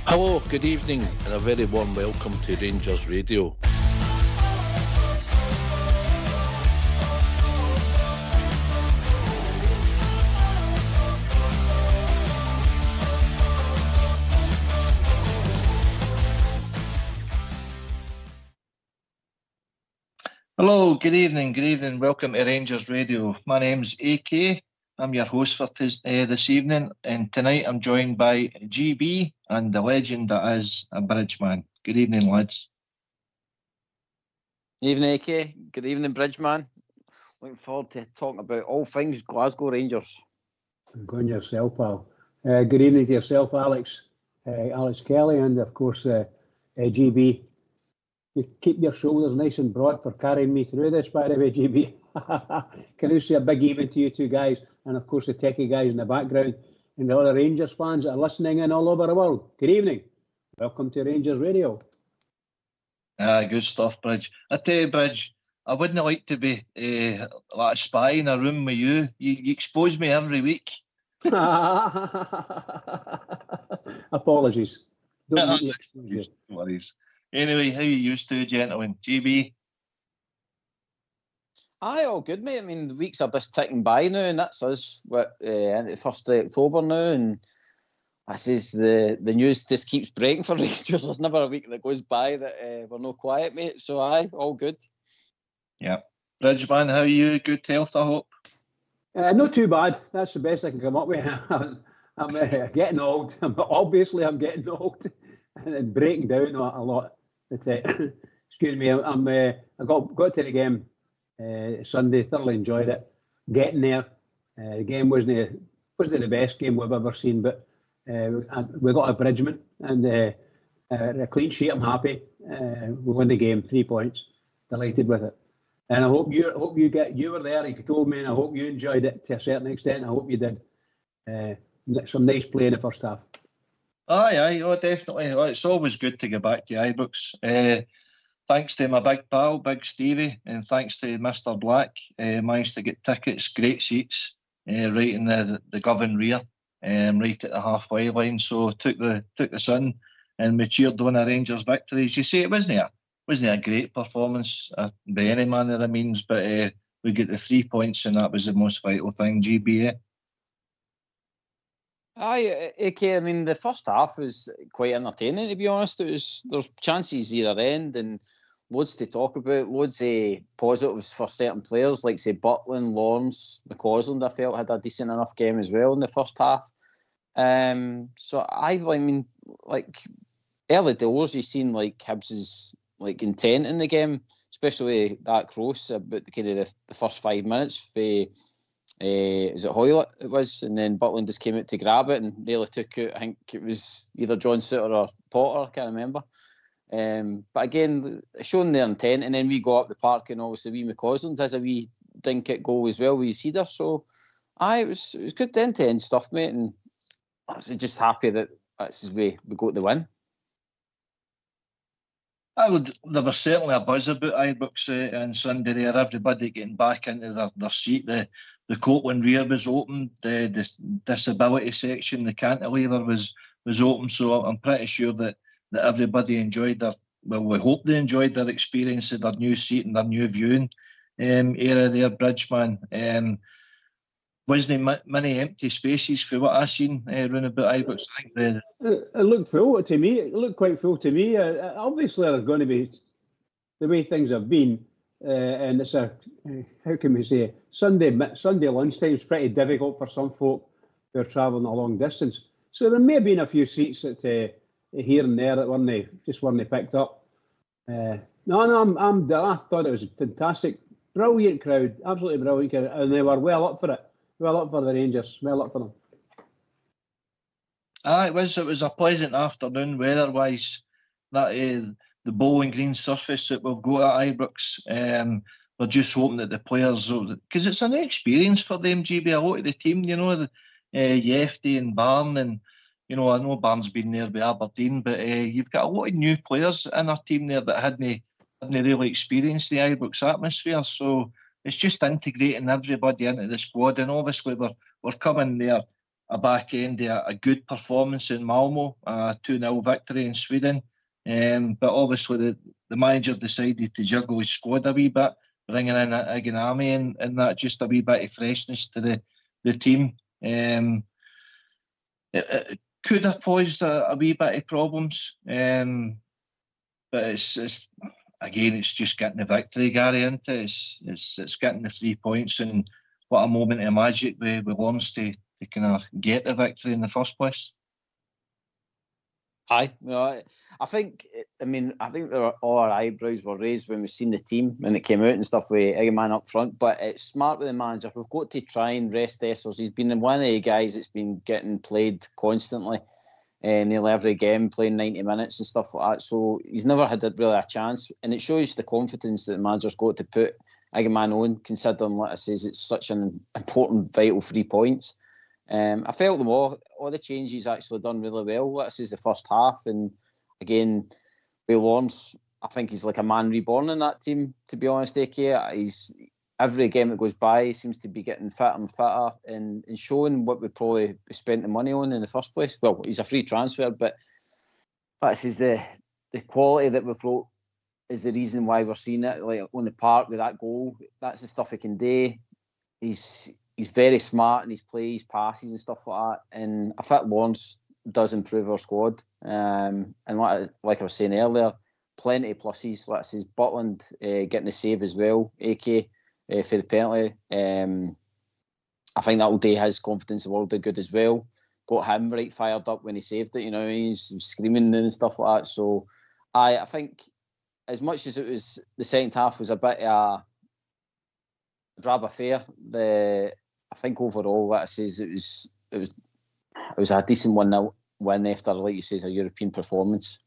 Hello, good evening, and a very warm welcome to Rangers Radio. Hello, good evening, welcome to Rangers Radio. My name's AK, I'm your host for this evening, and tonight I'm joined by GB and the legend that is a Bridgeman. Good evening, lads. Evening, AK. Good evening, Bridgeman. Looking forward to talking about all things Glasgow Rangers. Go on yourself, pal. Good evening to yourself, Alex. Alex Kelly, and of course, GB. You keep your shoulders nice and broad for carrying me through this, by the way, GB. Can I say a big even to you two guys, and of course the techie guys in the background, and the other Rangers fans that are listening in all over the world. Good evening. Welcome to Rangers Radio. Good stuff, Bridge. I tell you, Bridge, I wouldn't like to be like a spy in a room with you. You expose me every week. Apologies. No worries. Anyway, how you used to, gentlemen? GB? Aye, all good, mate. I mean, the weeks are just ticking by now, and that's us. The 1st of October now, and this is the news just keeps breaking for Rangers. There's never a week that goes by that we're not quiet, mate. So, aye, all good. Yeah. Bridgeman, how are you? Good health, I hope? Not too bad. That's the best I can come up with. I'm getting old. Obviously, I'm getting old and breaking down a lot. Excuse me. I got to the game Sunday. Thoroughly enjoyed it. Getting there. The game wasn't the best game we've ever seen, but we got a Bridgeman and a clean sheet. I'm happy. We won the game, 3 points. Delighted with it. And I hope you were there. You told me, and I hope you enjoyed it to a certain extent. I hope you did. Some nice play in the first half. Aye, oh, definitely. Oh, it's always good to get back to Ibrox. Thanks to my big pal, Big Stevie, and thanks to Mr. Black, managed to get tickets, great seats, right in the Govan rear, right at the halfway line. So took the sun, and we cheered on a Rangers victory. As you say, it wasn't a great performance by any manner of means, but we get the 3 points, and that was the most vital thing. GBA. Aye, AK. I mean, the first half was quite entertaining, to be honest. There's chances either end and loads to talk about, loads of positives for certain players, like say Butland, Lawrence, McCoist. I felt had a decent enough game as well in the first half. So I mean, like early doors, you've seen like Hibs' like intent in the game, especially that cross about the kind of the first 5 minutes for. Is it Hoylett it was, and then Butland just came out to grab it and nearly took out, I think it was either John Suter or Potter, I can't remember. But again, showing their intent, and then we go up the park and obviously we McCausland has a wee dink kick goal as well with Cedar. So it was good end-to-end stuff, mate, and I was just happy that that's we got the win. There was certainly a buzz about Ibrox on Sunday there, everybody getting back into their seat. The Copeland rear was open, the disability section, the cantilever was open, so I'm pretty sure that everybody enjoyed we hope they enjoyed their experience of their new seat and their new viewing area there, Bridgeman. Wasn't many empty spaces for what I've seen round about Ibrox. It looked full to me. It looked quite full to me. Obviously, there's going to be the way things have been, and it's how can we say, Sunday lunchtime is pretty difficult for some folk who are travelling a long distance. So there may have been a few seats that here and there that weren't picked up. I thought it was a fantastic, brilliant crowd, absolutely brilliant crowd, and they were well up for it. Well up for the Rangers. Well up for them. It was a pleasant afternoon weather-wise. That the Bowling Green surface that we've got at Ibrox. We're just hoping that the players, because it's a new experience for them, GB. A lot of the team, Yefty and Barn, and I know Barn's been there with Aberdeen, but you've got a lot of new players in our team there that hadn't really experienced the Ibrox atmosphere. So it's just integrating everybody into the squad. And obviously we're coming there a back end of a good performance in Malmo, a 2-0 victory in Sweden. But obviously the manager decided to juggle his squad a wee bit, bringing in Iganami and that, just a wee bit of freshness to the team. It could have posed a wee bit of problems, but it's again, it's just getting the victory, Gary, isn't it? It's getting the 3 points, and what a moment of magic with Lawrence to kind of get the victory in the first place. Aye, no, I think all our eyebrows were raised when we seen the team when it came out and stuff with Eggman up front. But it's smart with the manager. We've got to try and rest Essers. He's been one of the guys that's been getting played constantly, nearly every game, playing 90 minutes and stuff like that. So he's never had really a chance, and it shows the confidence that the manager's got to put Eggman on, considering, like I says, it's such an important, vital 3 points. I felt them all the changes actually done really well. This is the first half, and again, with Lawrence, I think he's like a man reborn in that team, to be honest, AK. He's every game that goes by, he seems to be getting fitter and fitter and showing what we probably spent the money on in the first place. Well, he's a free transfer, but this is the quality that we've brought is the reason why we're seeing it, like on the park with that goal. That's the stuff he can do. He's very smart in his play, his passes and stuff like that. And I think Lawrence does improve our squad. And like I was saying earlier, plenty of pluses. Like I says, Butland getting the save as well, AK, for the penalty. I think that will do his confidence the world of good as well. Got him right fired up when he saved it, he's screaming and stuff like that. So I think as much as it was, the second half was a bit of a drab affair, I think overall, what I says, it was a decent 1-0 win after, like you say, a European performance.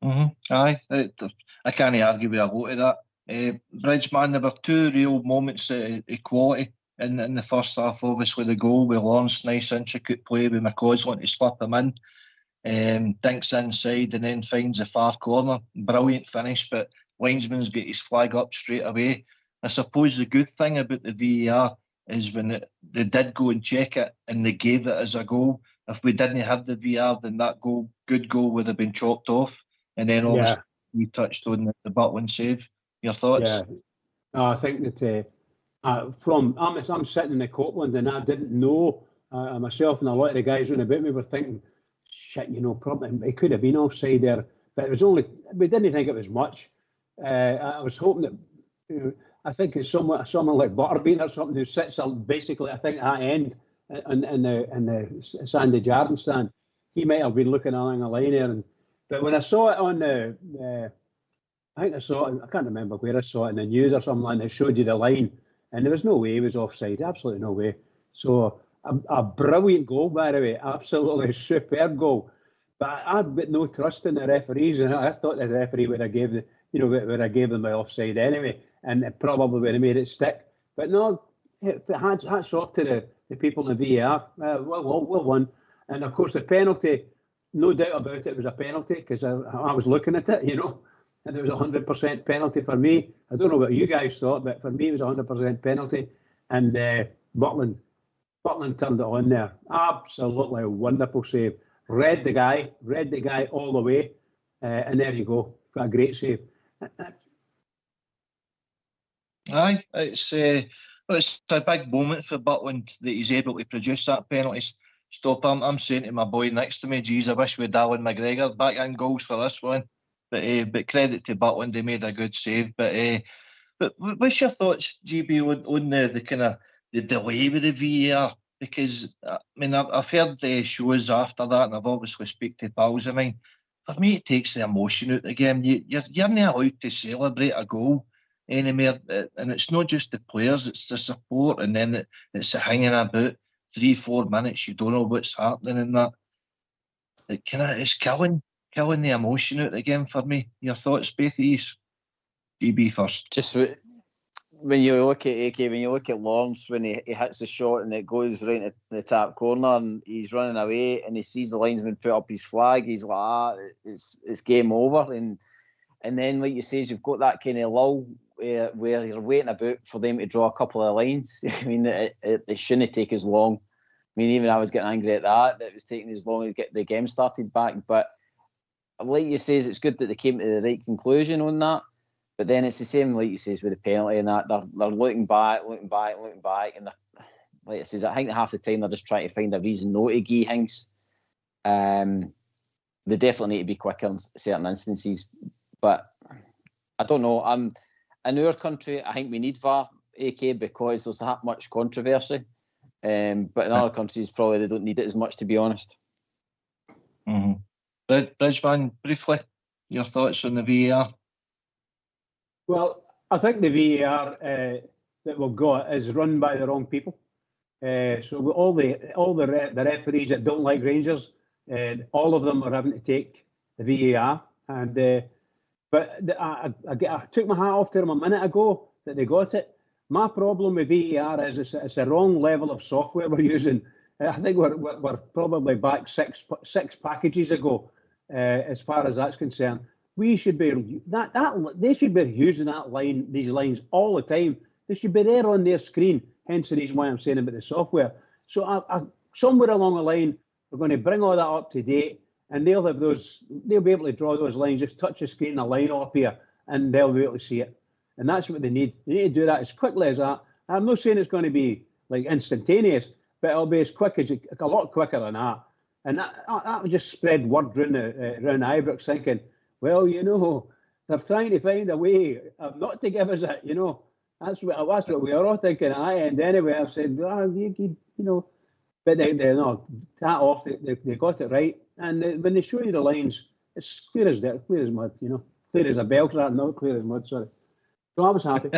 Aye, I can't argue with a lot of that. Bridgeman, there were 2 real moments of equality in the first half. Obviously, the goal with Lawrence, nice intricate play with McCoist wanting to slip him in. Dinks inside and then finds a far corner. Brilliant finish, but linesman's got his flag up straight away. I suppose the good thing about the VAR is when they did go and check it and they gave it as a goal. If we didn't have the VAR, then that good goal would have been chopped off. And then obviously we touched on the Butland save. Your thoughts? Yeah, I think that I'm sitting in the Copland and I didn't know, myself and a lot of the guys around about me were thinking, shit, probably it could have been offside there, but it was we didn't think it was much. I was hoping that, I think it's someone like Butterbean or something who sits basically, I think, at that end in the Sandy Jardine stand. He might have been looking along a line there. But when I saw it on I think I saw it, I can't remember where I saw it in the news or something, and it showed you the line, and there was no way he was offside, absolutely no way. So a brilliant goal, by the way, absolutely superb goal. But I've got no trust in the referees, and I thought the referee would have gave them the offside anyway, and it probably would have made it stick. But no, hats off to the people in the VAR. Well won. And of course the penalty, no doubt about it was a penalty, because I was looking at it, and it was 100% penalty for me. I don't know what you guys thought, but for me it was 100% penalty. And Butland turned it on there. Absolutely wonderful save. Read the guy all the way, and there you go. Got a great save. Aye, it's a big moment for Butland that he's able to produce that penalty stop. I'm saying to my boy next to me, geez, I wish we'd Alan McGregor back in goals for this one. But credit to Butland, they made a good save. But what's your thoughts, GB, on the kind of the delay with the VAR? Because I've heard the shows after that, and I've obviously speak to pals of mine. For me, it takes the emotion out of the game. You're not allowed to celebrate a goal anymore, and it's not just the players; it's the support, and then it's the hanging about 3-4 minutes. You don't know what's happening in that. It's killing the emotion out of the game for me. Your thoughts, both of you? GB first. Just when you look at AK, when you look at Lawrence, when he hits the shot and it goes right at the top corner and he's running away and he sees the linesman put up his flag, he's like, it's game over. And And then, like you say, you've got that kind of lull where you're waiting about for them to draw a couple of lines. I mean, it shouldn't take as long. I mean, even I was getting angry at that it was taking as long to get the game started back. But like you say, it's good that they came to the right conclusion on that. But then it's the same, like you say, with the penalty and that. They're looking back, and like I say, I think half the time they're just trying to find a reason not to give things. They definitely need to be quicker in certain instances. But I don't know. In our country, I think we need VAR, AK, because there's that much controversy. But in other countries, probably they don't need it as much, to be honest. Mm-hmm. Bridgeman, briefly, your thoughts on the VAR? Well, I think the VAR that we've got is run by the wrong people. So all the referees that don't like Rangers, all of them are having to take the VAR. And but I took my hat off to them a minute ago that they got it. My problem with VAR is it's a wrong level of software we're using. I think we're probably back six packages ago as far as that's concerned. We should be they should be using these lines all the time. They should be there on their screen. Hence the reason why I'm saying about the software. So somewhere along the line, we're going to bring all that up to date, and they'll be able to draw those lines. Just touch the screen, a line up here, and they'll be able to see it. And that's what they need. They need to do that as quickly as that. I'm not saying it's going to be like instantaneous, but it'll be a lot quicker than that. And that would just spread word around Ibrox, thinking, well, they're trying to find a way not to give us it. That's what we are all thinking. And anyway, I've said, but they're not that off. They got it right. And when they show you the lines, it's clear as mud. Clear as a bell, not clear as mud. Sorry. So I was happy.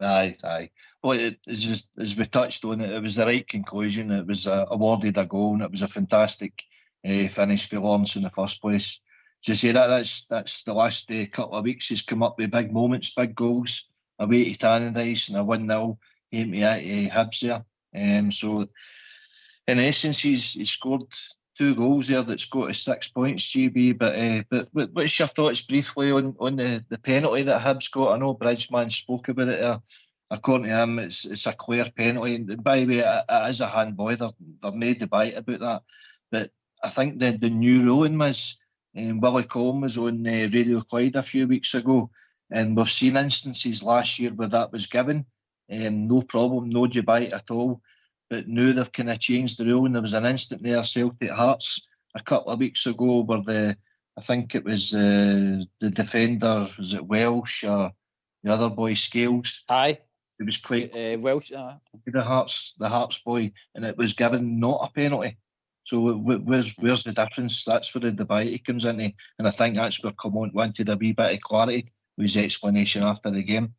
Aye. Well, as we touched on it, it was the right conclusion. It was awarded a goal, and it was a fantastic finish for Lawrence in the first place. To say that's the last couple of weeks. He's come up with big moments, big goals away to Tannadice and a 1-0 aim to Hibs there. So in essence, he's scored 2 goals there that's got to 6 points, GB. But what's your thoughts briefly on the penalty that Hibs got? I know Bridgeman spoke about it there. According to him, it's a clear penalty. And by the way, it is a handball. There's no debate about that. But I think the new ruling was, Willie Collum was on Radio Clyde a few weeks ago, and we've seen instances last year where that was given. No problem, no debate at all. But now they've kind of changed the rule, and there was an incident there, Celtic Hearts, a couple of weeks ago, where I think it was the defender, was it Welsh or the other boy, Scales? Aye. It was played Welsh. The Hearts boy, and it was given not a penalty. So where's the difference? That's where the debate comes into, and I think that's where Clement wanted a wee bit of clarity with his explanation after the game.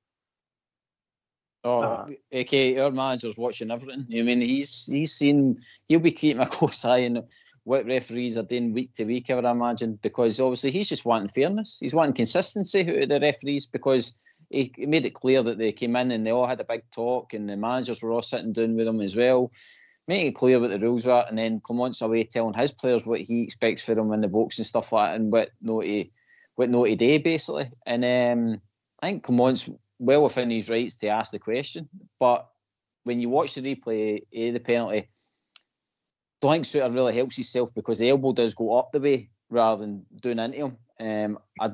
AK, our manager's watching everything. I mean, he's seen. He'll be keeping a close eye on what referees are doing week to week, I would imagine, because obviously he's just wanting fairness. He's wanting consistency out of the referees, because he made it clear that they came in and they all had a big talk, and the managers were all sitting down with him as well, making it clear what the rules were, and then Clement's away telling his players what he expects for them in the box and stuff like that, and what not to do, basically. And I think Clement's well within his rights to ask the question, but when you watch the replay of the penalty, I don't think Suter really helps himself, because the elbow does go up the way rather than doing into him. I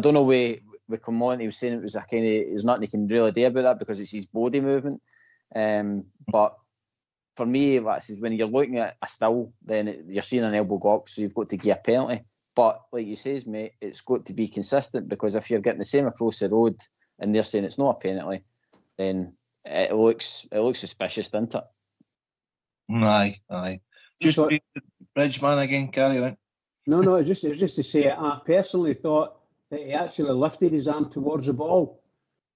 don't know with Clement, he was saying it was there's nothing he can really do about that because it's his body movement. But for me, when you're looking at a still, then you're seeing an elbow go up, so you've got to give a penalty. But like you says, mate, it's got to be consistent, because if you're getting the same across the road and they're saying it's not a penalty, then it looks suspicious, doesn't it? Aye. Just Bridgeman again, carry on. No, just to say, I personally thought that he actually lifted his arm towards the ball.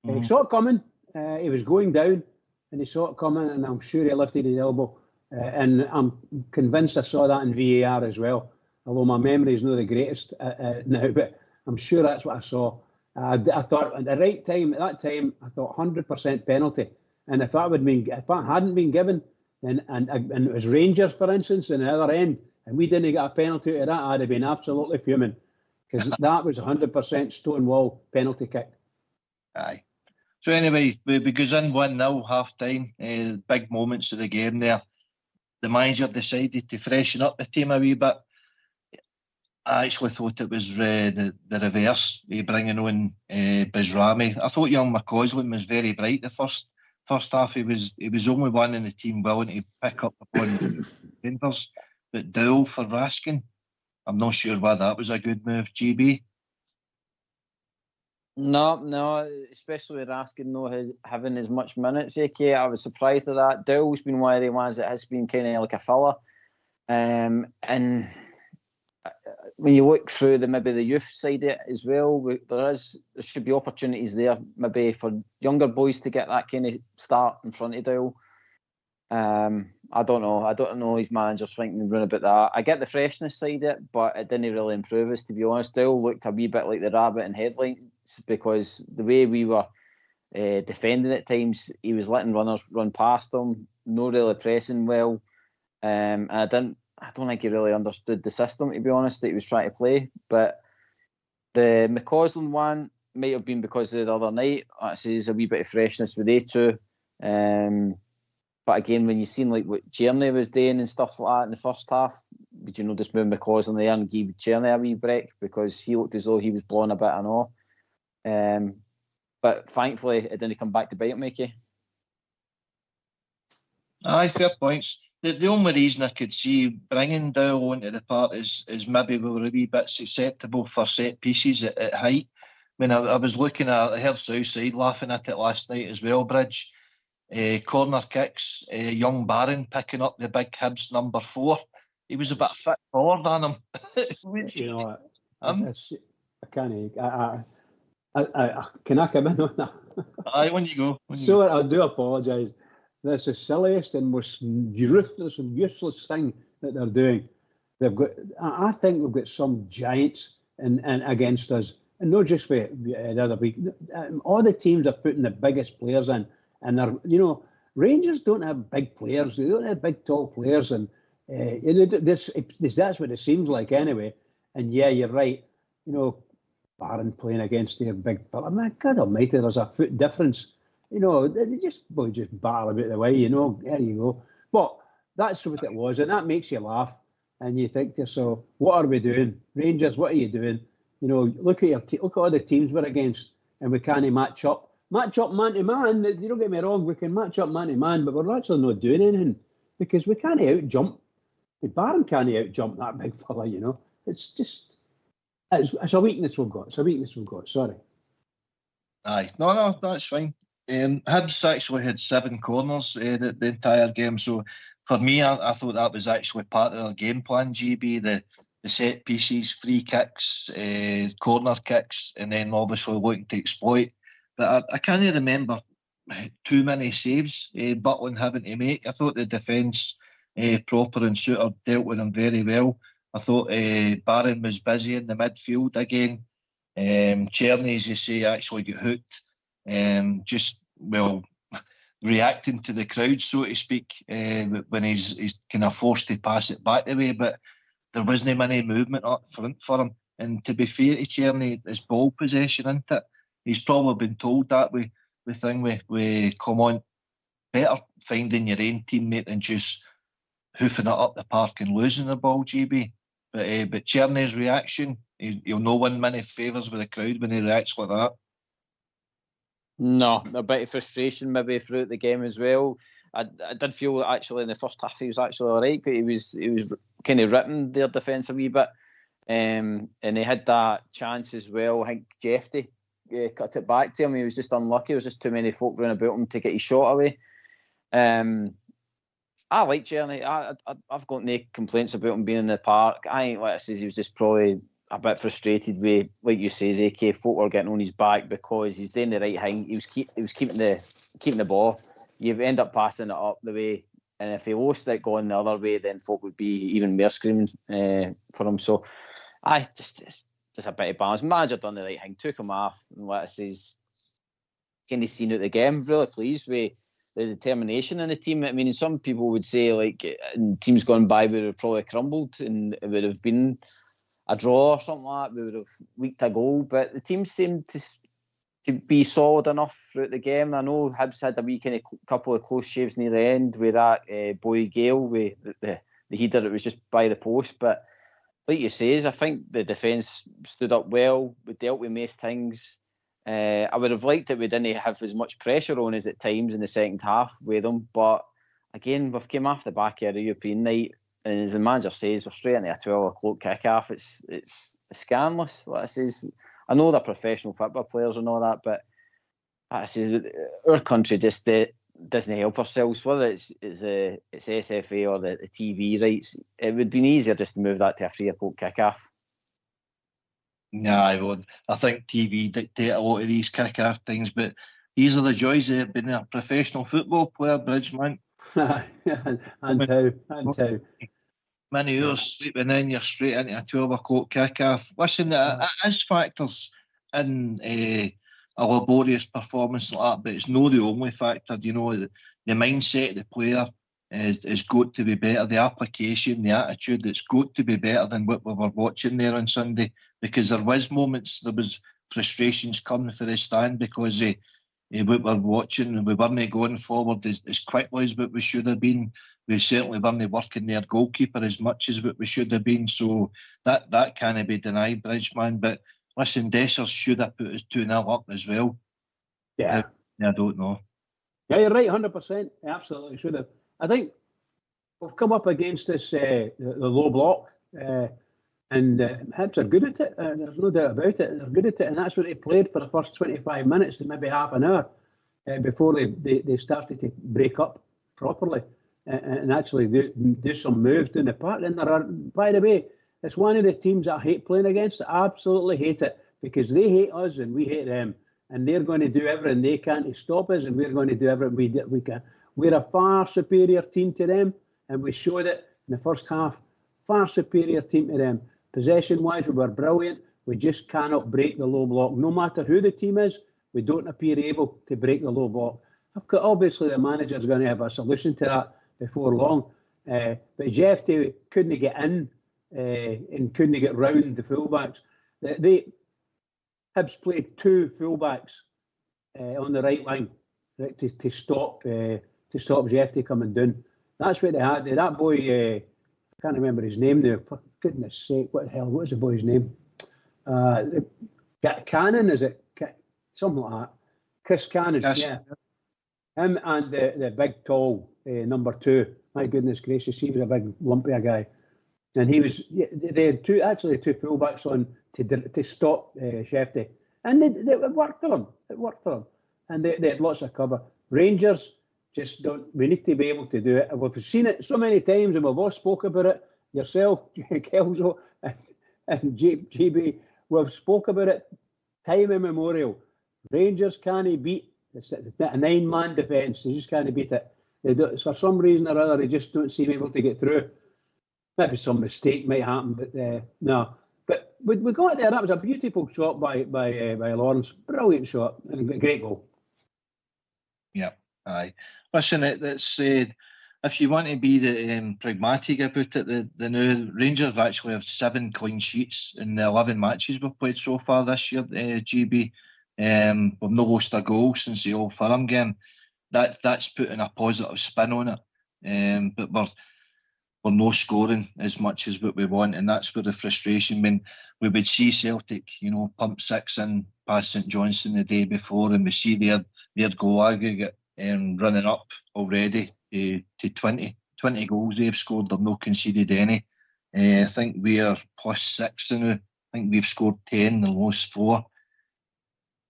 He saw it coming. He was going down, and he saw it coming, and I'm sure he lifted his elbow. And I'm convinced I saw that in VAR as well. Although my memory is not the greatest now, but I'm sure that's what I saw. I thought at the right time, at that time, I thought 100% penalty. And if that hadn't been given, then and it was Rangers, for instance, on the other end, and we didn't get a penalty out of that, I'd have been absolutely fuming. because that was 100% Stonewall penalty kick. Aye. So anyway, we goes in 1-0 half time. Big moments of the game there. The manager decided to freshen up the team a wee bit. I actually thought it was the reverse, bringing on Bizrami. I thought young McCoist was very bright the first half. He was only one in the team willing to pick up upon Rangers. But Dowell for Raskin, I'm not sure whether that was a good move, GB. No, especially with Raskin having as much minutes, AK. I was surprised at that. Dowell's been one of the ones that has been kind of like a filler. And when you look through maybe the youth side of it as well, there should be opportunities there maybe for younger boys to get that kind of start in front of Dowell. I don't know his manager's thinking round about that. I get the freshness side of it, but it didn't really improve us, to be honest. Dowell looked a wee bit like the rabbit in headlights, because the way we were defending at times, he was letting runners run past him, not really pressing well, and I don't think he really understood the system, to be honest, that he was trying to play. But the McCausland one might have been because of the other night. Actually, there's a wee bit of freshness with they two. But again, when you seen like what Tierney was doing and stuff like that in the first half, would you just move McCausland there and give Tierney a wee break, because he looked as though he was blowing a bit and all. But thankfully, it didn't come back to bite him, Mickey. Aye, fair points. The only reason I could see bringing Dowell onto the part is maybe we were a wee bit susceptible for set pieces at height. I mean, I was looking at, I heard Southside laughing at it last night as well, Bridge. Corner kicks, young Barron picking up the big Hibs number 4. He was a bit fit taller than him. I can't. Can I come in on that? Aye, when you go. I do apologise. That's the silliest and most ruthless and useless thing that they're doing. I think we've got some giants and against us, and not just for the other week. All the teams are putting the biggest players in, and they're, Rangers don't have big players. They don't have big tall players, and that's what it seems like anyway. And yeah, you're right. Barron playing against their big fella. Man, God Almighty, there's a foot difference. They just battle about the way, there you go. But that's what it was, and that makes you laugh. And you think to yourself, what are we doing? Rangers, what are you doing? Look at look at all the teams we're against, and we can't match up. Match up man to man. You don't get me wrong, we can match up man to man, but we're actually not doing anything because we can't out-jump. Barron can't out-jump that big fella, It's just, it's a weakness we've got. Sorry. Aye. No, that's fine. Hibs actually had 7 corners the entire game, so for me, I thought that was actually part of their game plan, GB, the set pieces, free kicks, corner kicks, and then obviously looking to exploit. But I can't remember too many saves Butland having to make. I thought the defence, Proper and Suter, dealt with them very well. I thought Barron was busy in the midfield again. Tierney, as you say, actually got hooked. Reacting to the crowd, so to speak, when he's kind of forced to pass it back the way, but there wasn't many movement up front for him. And to be fair to Tierney, his ball possession, isn't it? He's probably been told that we come on, better finding your own teammate than just hoofing it up the park and losing the ball, GB. But Tierney's reaction, he'll not win many favours with the crowd when he reacts like that. No, a bit of frustration maybe throughout the game as well. I did feel actually in the first half he was actually all right, but he was kind of ripping their defence a wee bit, and he had that chance as well. I think Jeffy cut it back to him. He was just unlucky. There was just too many folk running about him to get his shot away. I like Tierney. I've got no complaints about him being in the park. I think, like I says, he was just probably a bit frustrated with, like you say, AK folk were getting on his back because he's doing the right thing. He was keeping the ball. You end up passing it up the way, and if he lost it going the other way, then folk would be even more screaming for him. So, it's just a bit of balance. Manager done the right thing, took him off, and like I says, kind of seen out the game. Really pleased with the determination in the team. I mean, some people would say like in teams gone by would have probably crumbled, and it would have been a draw or something like that, we would have leaked a goal. But the team seemed to be solid enough throughout the game. I know Hibs had a wee kind of couple of close shaves near the end with that boy Gale with the header that was just by the post. But like you say, I think the defence stood up well. We dealt with most things. I would have liked it we didn't have as much pressure on us at times in the second half with them. But again, we've come off the back of a European night, and as the manager says, we're straight into a 12 o'clock kick-off. It's scandalous. Like I says, I know they're professional football players and all that, but like I say, our country just doesn't help ourselves. Whether it's SFA or the TV rights, it would have been easier just to move that to a 3 o'clock kick-off. Yeah, I would. I think TV dictate a lot of these kick-off things, but these are the joys of being a professional football player, Bridgeman. and how. Many hours sleeping in, you're straight into a 12 o'clock kick-off. Listen, it is factors in a laborious performance like that, but it's not the only factor. You know, the mindset of the player is got to be better. The application, the attitude, it's got to be better than what we were watching there on Sunday, because there was moments, there was frustrations coming for the stand because of what we're watching, and we weren't going forward as quickly as what we should have been. We certainly weren't working their goalkeeper as much as what we should have been. So that can't be denied, Bridgeman. But listen, Dessers should have put us 2-0 up as well. Yeah. I don't know. Yeah, you're right, 100%. Absolutely should have. I think we've come up against this the low block, and Hibs are good at it. There's no doubt about it. They're good at it, and that's what they played for the first 25 minutes to maybe half an hour before they started to break up properly and actually do some moves in the park. And there are, by the way, it's one of the teams that I hate playing against. I absolutely hate it because they hate us and we hate them, and they're going to do everything they can to stop us, and we're going to do everything we can. We're a far superior team to them, and we showed it in the first half. Far superior team to them. Possession-wise, we were brilliant. We just cannot break the low block. No matter who the team is, we don't appear able to break the low block. Obviously, the manager's going to have a solution to that before long. But Jeff couldn't get in and couldn't get round the fullbacks. Hibs played 2 fullbacks on the right line to stop Jeff coming down. That's what they had. That boy, I can't remember his name now. For goodness sake, what the hell? What's the boy's name? Cannon, is it? Something like that. Chris Cannon, yes. Yeah. Him and the big tall number 2. My goodness gracious, he was a big lumpy guy. And he was. They had 2 fullbacks on to stop Shefty, and it worked for them. It worked for them, and they had lots of cover. Rangers just don't. We need to be able to do it. We've seen it so many times, and we've all spoke about it. Yourself, Kelso, and GB. We've spoke about it time immemorial. Rangers can't beat a 9-man defence. They just can't beat it. They do, for some reason or other, they just don't seem able to get through. Maybe some mistake might happen, but no. But we got there. That was a beautiful shot by Lawrence. Brilliant shot and a great goal. Yeah, aye. Listen, it's if you want to be the pragmatic about it, the new Rangers actually have 7 clean sheets in the 11 matches we've played so far this year. GB, we've not lost a goal since the Old Firm game. That's putting a positive spin on it. But we're not scoring as much as what we want, and that's where the frustration. When we would see Celtic, pump 6 in past St Johnstone the day before, and we see their goal aggregate running up already to 20 goals they've scored. They've not conceded any. I think we are +6 now. I think we've scored 10 and lost 4.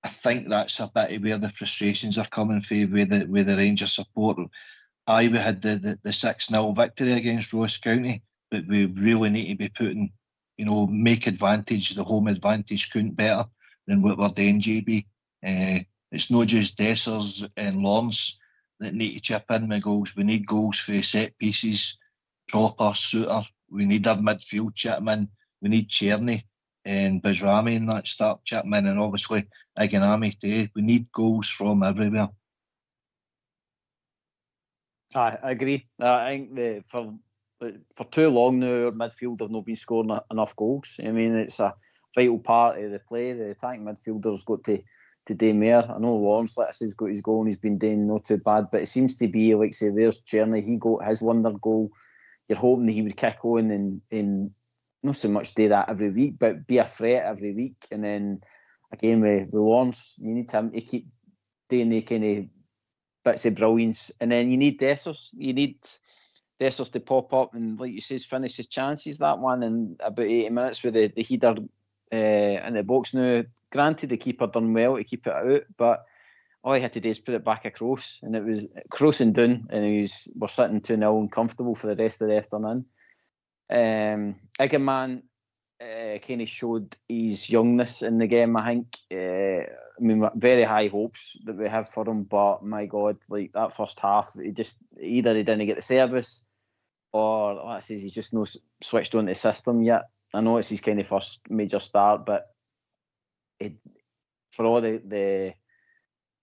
I think that's a bit of where the frustrations are coming from with the Rangers support. We had the 6-0 victory against Ross County, but we really need to be putting, make advantage, the home advantage count better than what we're doing, GB. It's not just Dessers and Lawrence that need to chip in with goals. We need goals for set pieces, proper Suter. We need our midfield chipping in. We need Cherny and Bajrami and that start chipping in, and obviously Iganami too. We need goals from everywhere. I agree. I think for for too long now, our midfield have not been scoring enough goals. I mean, it's a vital part of the play. The attacking midfielder's got to do more. I know Lawrence, like I say, has got his goal and he's been doing not too bad, but it seems to be, like say, there's Cherny, he got his wonder goal. You're hoping that he would kick on and not so much do that every week, but be a threat every week. And then again with Lawrence, you need him to keep doing the kind of bits of brilliance. And then you need Dessers. You need Dessers to pop up and, like you say, finish his chances. That one in about 80 minutes with the header in the box now. Granted, the keeper done well to keep it out, but all he had to do is put it back across, and it was crossing down, and we're sitting 2-0 and comfortable for the rest of the afternoon. Egerman kind of showed his youngness in the game, I think. I mean, very high hopes that we have for him, but my God, like that first half, either he didn't get the service, or like I says, he's just not switched on the system yet. I know it's his kind of first major start, but for all the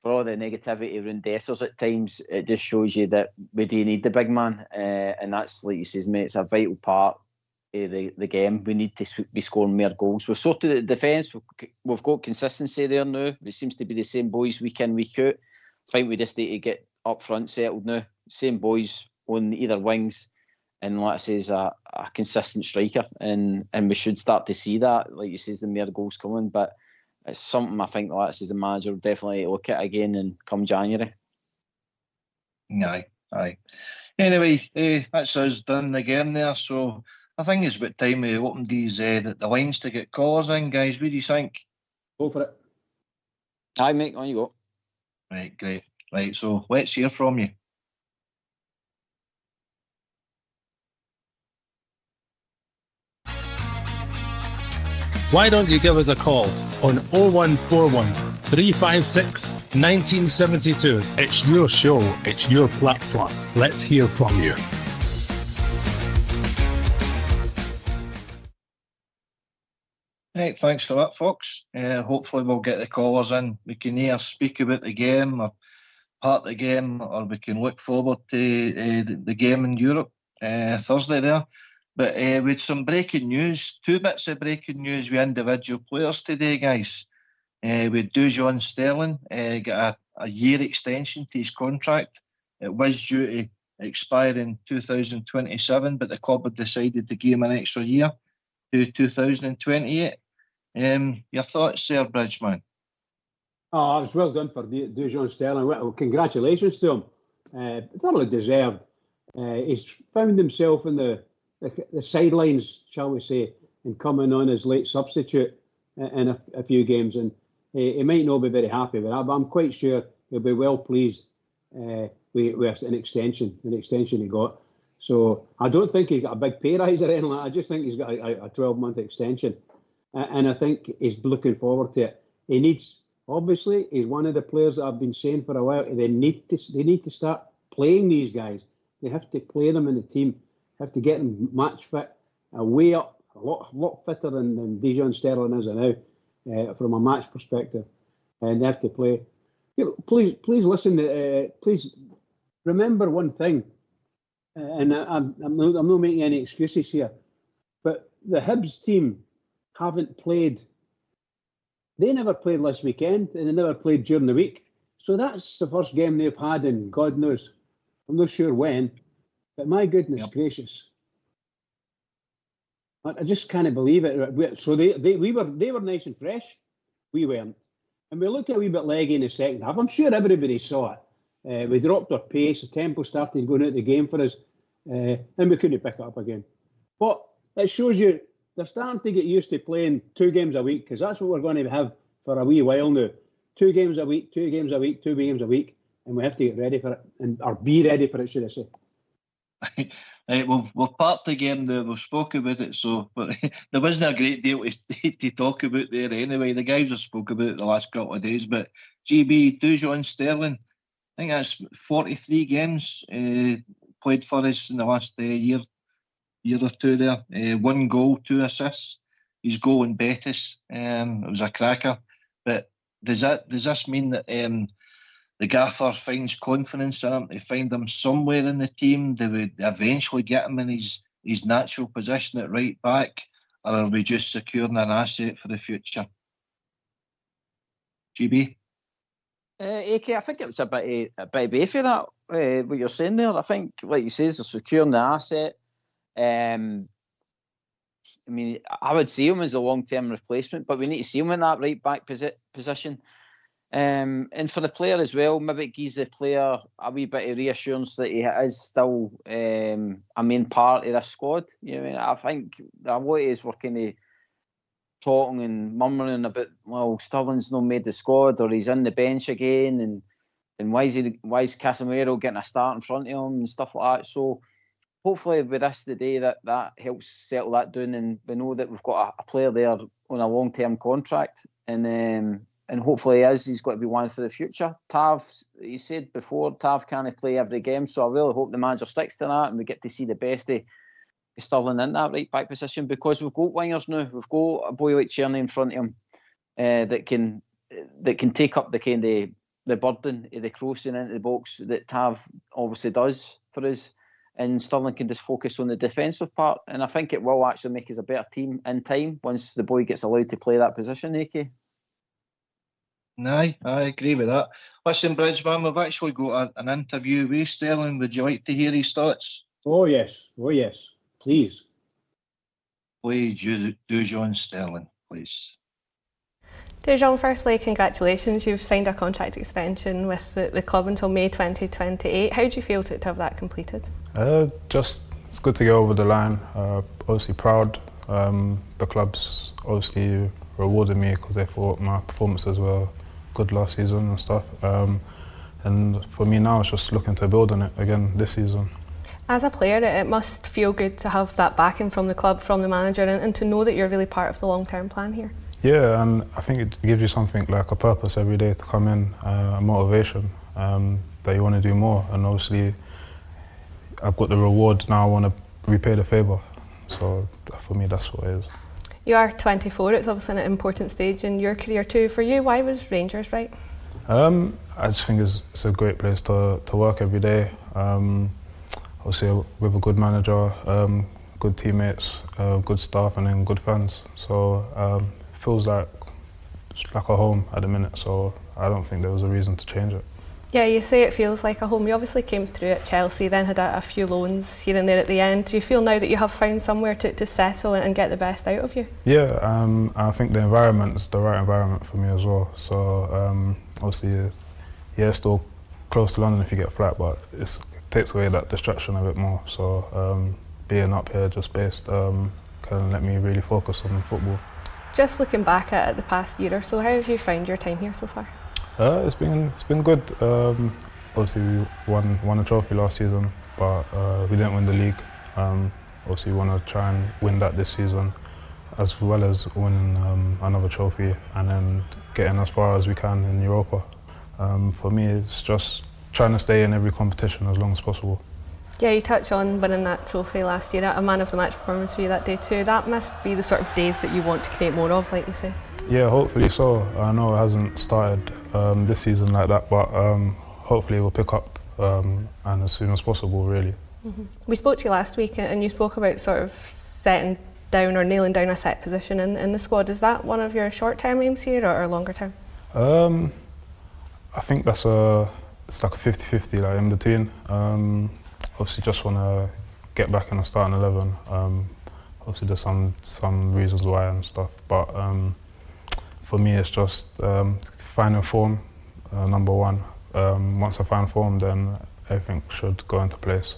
negativity around Dessers at times, it just shows you that we do need the big man, and that's, like you says, mate, it's a vital part of the game. We need to be scoring more goals. We've sorted the defence. We've got consistency there now. It seems to be the same boys week in, week out. I think we just need to get up front settled now. Same boys on either wings, and like I say, is a consistent striker, and we should start to see that. Like you say, the more goals coming, but it's something I think, like I say, the manager will definitely look at again and come January. Aye. Anyway, that's us done the game there. So I think it's about time we opened these the lines to get callers in, guys. What do you think? Go for it. Aye, mate, on you go. Right, great. Right, so let's hear from you. Why don't you give us a call on 0141 356 1972. It's your show, it's your platform. Let's hear from you. Right, thanks for that, folks. Hopefully we'll get the callers in. We can either speak about the game or part of the game, or we can look forward to the game in Europe Thursday there. But with some breaking news, 2 bits of breaking news with individual players today, guys. With Dujon Sterling, got a year extension to his contract. It was due to expire in 2027, but the club had decided to give him an extra year to 2028. Your thoughts there, Bridgeman? Oh, it was well done for Dujon Sterling. Well, congratulations to him. Thoroughly deserved. He's found himself in the sidelines, shall we say, and coming on as late substitute in a few games. And he might not be very happy with that, but I'm quite sure he'll be well pleased with an extension he got. So I don't think he's got a big pay rise or anything like that. I just think he's got a 12-month extension. And I think he's looking forward to it. He needs, obviously, he's one of the players that I've been saying for a while. They need to start playing these guys. They have to play them in the team. Have to get them match fit, way up, a lot fitter than Dujon Sterling is now, from a match perspective. And they have to play. Please listen. Please remember one thing. And I'm not making any excuses here, but the Hibs team haven't played. They never played last weekend, and they never played during the week. So that's the first game they've had in God knows. I'm not sure when, but my goodness gracious, I just can't believe it. So we were nice and fresh, we weren't, and we looked a wee bit leggy in the second half. I'm sure everybody saw it. We dropped our pace. The tempo started going out the game for us, and we couldn't pick it up again. But it shows you they're starting to get used to playing 2 games a week, because that's what we're going to have for a wee while now. 2 games a week, 2 games a week, 2 games a week, and we have to get ready for it, or be ready for it, should I say. Right, well, we're part of the game there. We've spoken about it, so but there wasn't a great deal to talk about there anyway. The guys have spoken about it the last couple of days, but GB, Dujon Sterling, I think that's 43 games played for us in the last year or two there. 1 goal, 2 assists. His goal in Betis, it was a cracker. But does this mean that the gaffer finds confidence in him, to find him somewhere in the team. They would eventually get him in his natural position at right back, or are we just securing an asset for the future? GB? AK, I think it was a bit of both of that, what you're saying there. I think, like you say, they're securing the asset. I mean, I would see him as a long-term replacement, but we need to see him in that right back position. And for the player as well, maybe it gives the player a wee bit of reassurance that he is still a main part of this squad. You know what I mean? I think a lot of us were kind of talking and murmuring about, well, Sterling's not made the squad, or he's on the bench again, and why is Casemiro getting a start in front of him and stuff like that. So hopefully with this today that helps settle that down, and we know that we've got a player there on a long-term contract, and hopefully he's got to be one for the future. Tav, he said before, Tav can't play every game, so I really hope the manager sticks to that and we get to see the best of Sterling in that right back position, because we've got wingers now. We've got a boy like Tierney in front of him that can take up the kind of the burden of the crossing into the box that Tav obviously does for us, and Sterling can just focus on the defensive part, and I think it will actually make us a better team in time once the boy gets allowed to play that position, AK. Aye, I agree with that. Listen, Bridgeman, we've actually got an interview with Sterling. Would you like to hear his thoughts? Oh yes, please. Play Dujon Sterling, please. Dujon, firstly, congratulations. You've signed a contract extension with the club until May 2028. How do you feel to have that completed? Just, it's good to get over the line. Obviously proud. The club's obviously rewarded me because they thought my performances were good last season and stuff. And for me now, it's just looking to build on it again this season. As a player, it must feel good to have that backing from the club, from the manager, and to know that you're really part of the long-term plan here. Yeah, and I think it gives you something like a purpose every day to come in, a motivation that you want to do more. And obviously, I've got the reward now. I want to repay the favour. So for me, that's what it is. You are 24. It's obviously an important stage in your career too. For you, why was Rangers right? I just think it's a great place to work every day. Obviously, with a good manager, good teammates, good staff, and then good fans. So it feels like it's like a home at the minute. So I don't think there was a reason to change it. Yeah, you say it feels like a home. You obviously came through at Chelsea, then had a few loans here and there at the end. Do you feel now that you have found somewhere to settle and get the best out of you? Yeah, I think the environment is the right environment for me as well. So obviously, yeah, still close to London if you get a flat, but it takes away that distraction a bit more. So being up here just based can let me really focus on football. Just looking back at the past year or so, how have you found your time here so far? It's been good. Obviously, we won a trophy last season, but we didn't win the league. Obviously, we want to try and win that this season, as well as winning another trophy and then getting as far as we can in Europa. For me, it's just trying to stay in every competition as long as possible. Yeah, you touch on winning that trophy last year, a man of the match performance for you that day too. That must be the sort of days that you want to create more of, like you say. Yeah, hopefully so. I know it hasn't started this season like that, but hopefully it will pick up and as soon as possible, really. Mm-hmm. We spoke to you last week and you spoke about sort of setting down or nailing down a set position in the squad. Is that one of your short-term aims here or longer term? I think it's like a 50-50, like in between. Obviously just want to get back in the starting 11. Obviously there's some reasons why and stuff, but for me it's just finding form, number one. Once I find form, then everything should go into place.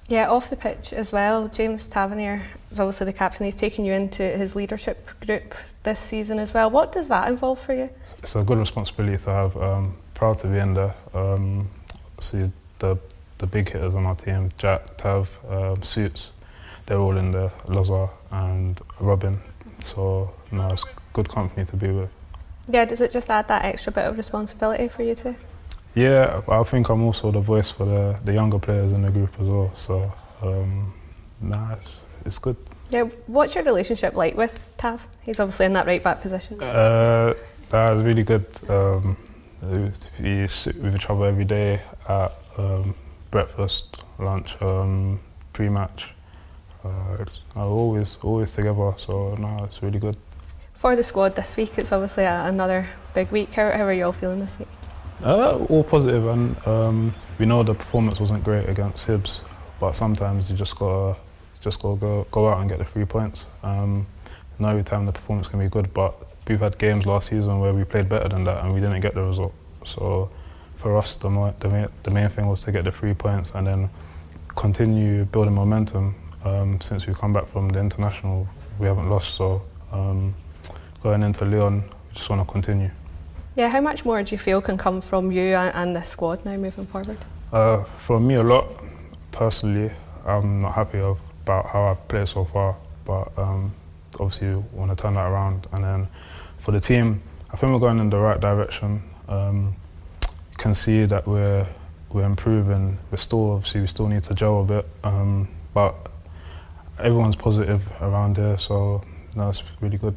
Yeah, off the pitch as well, James Tavernier is obviously the captain. He's taken you into his leadership group this season as well. What does that involve for you? It's a good responsibility to have. Proud to be in there. See the big hitters on our team, Jack, Tav, Suits, they're all in there, Lazar and Robin. So no, it's good company to be with. Yeah, does it just add that extra bit of responsibility for you too? Yeah, I think I'm also the voice for the younger players in the group as well. So it's good. Yeah, what's your relationship like with Tav? He's obviously in that right back position. It's really good. We sit with each other every day at breakfast, lunch, pre-match. Always together, so no, it's really good. For the squad this week, it's obviously another big week. How are you all feeling this week? All positive, and we know the performance wasn't great against Hibs, but sometimes you just gotta go out and get the 3 points. Not every time the performance can be good, but we've had games last season where we played better than that and we didn't get the result. So for us, the main thing was to get the 3 points and then continue building momentum. Since we've come back from the international, we haven't lost, so going into Lyon, we just want to continue. Yeah, how much more do you feel can come from you and the squad now moving forward? For me, a lot. Personally, I'm not happy about how I've played so far, but obviously want to turn that around. And then for the team, I think we're going in the right direction. You can see that we're improving. We still need to gel a bit, but everyone's positive around here, so no, it's really good.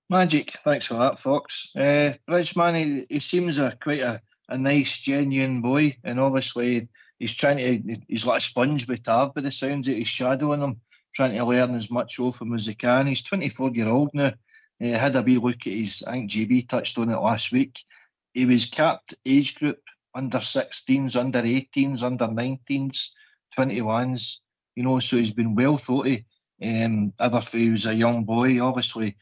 Magic, thanks for that, Fox. Rich, man, he seems quite a nice, genuine boy, and obviously he's like a sponge with Tav by the sounds of it. He's shadowing him, trying to learn as much off him as he can. He's 24-year-old now. Had a wee look at his, I think GB touched on it last week. He was capped age group, under 16s, under 18s, under 19s, 21s, so he's been well thought of. Ever since he was a young boy, obviously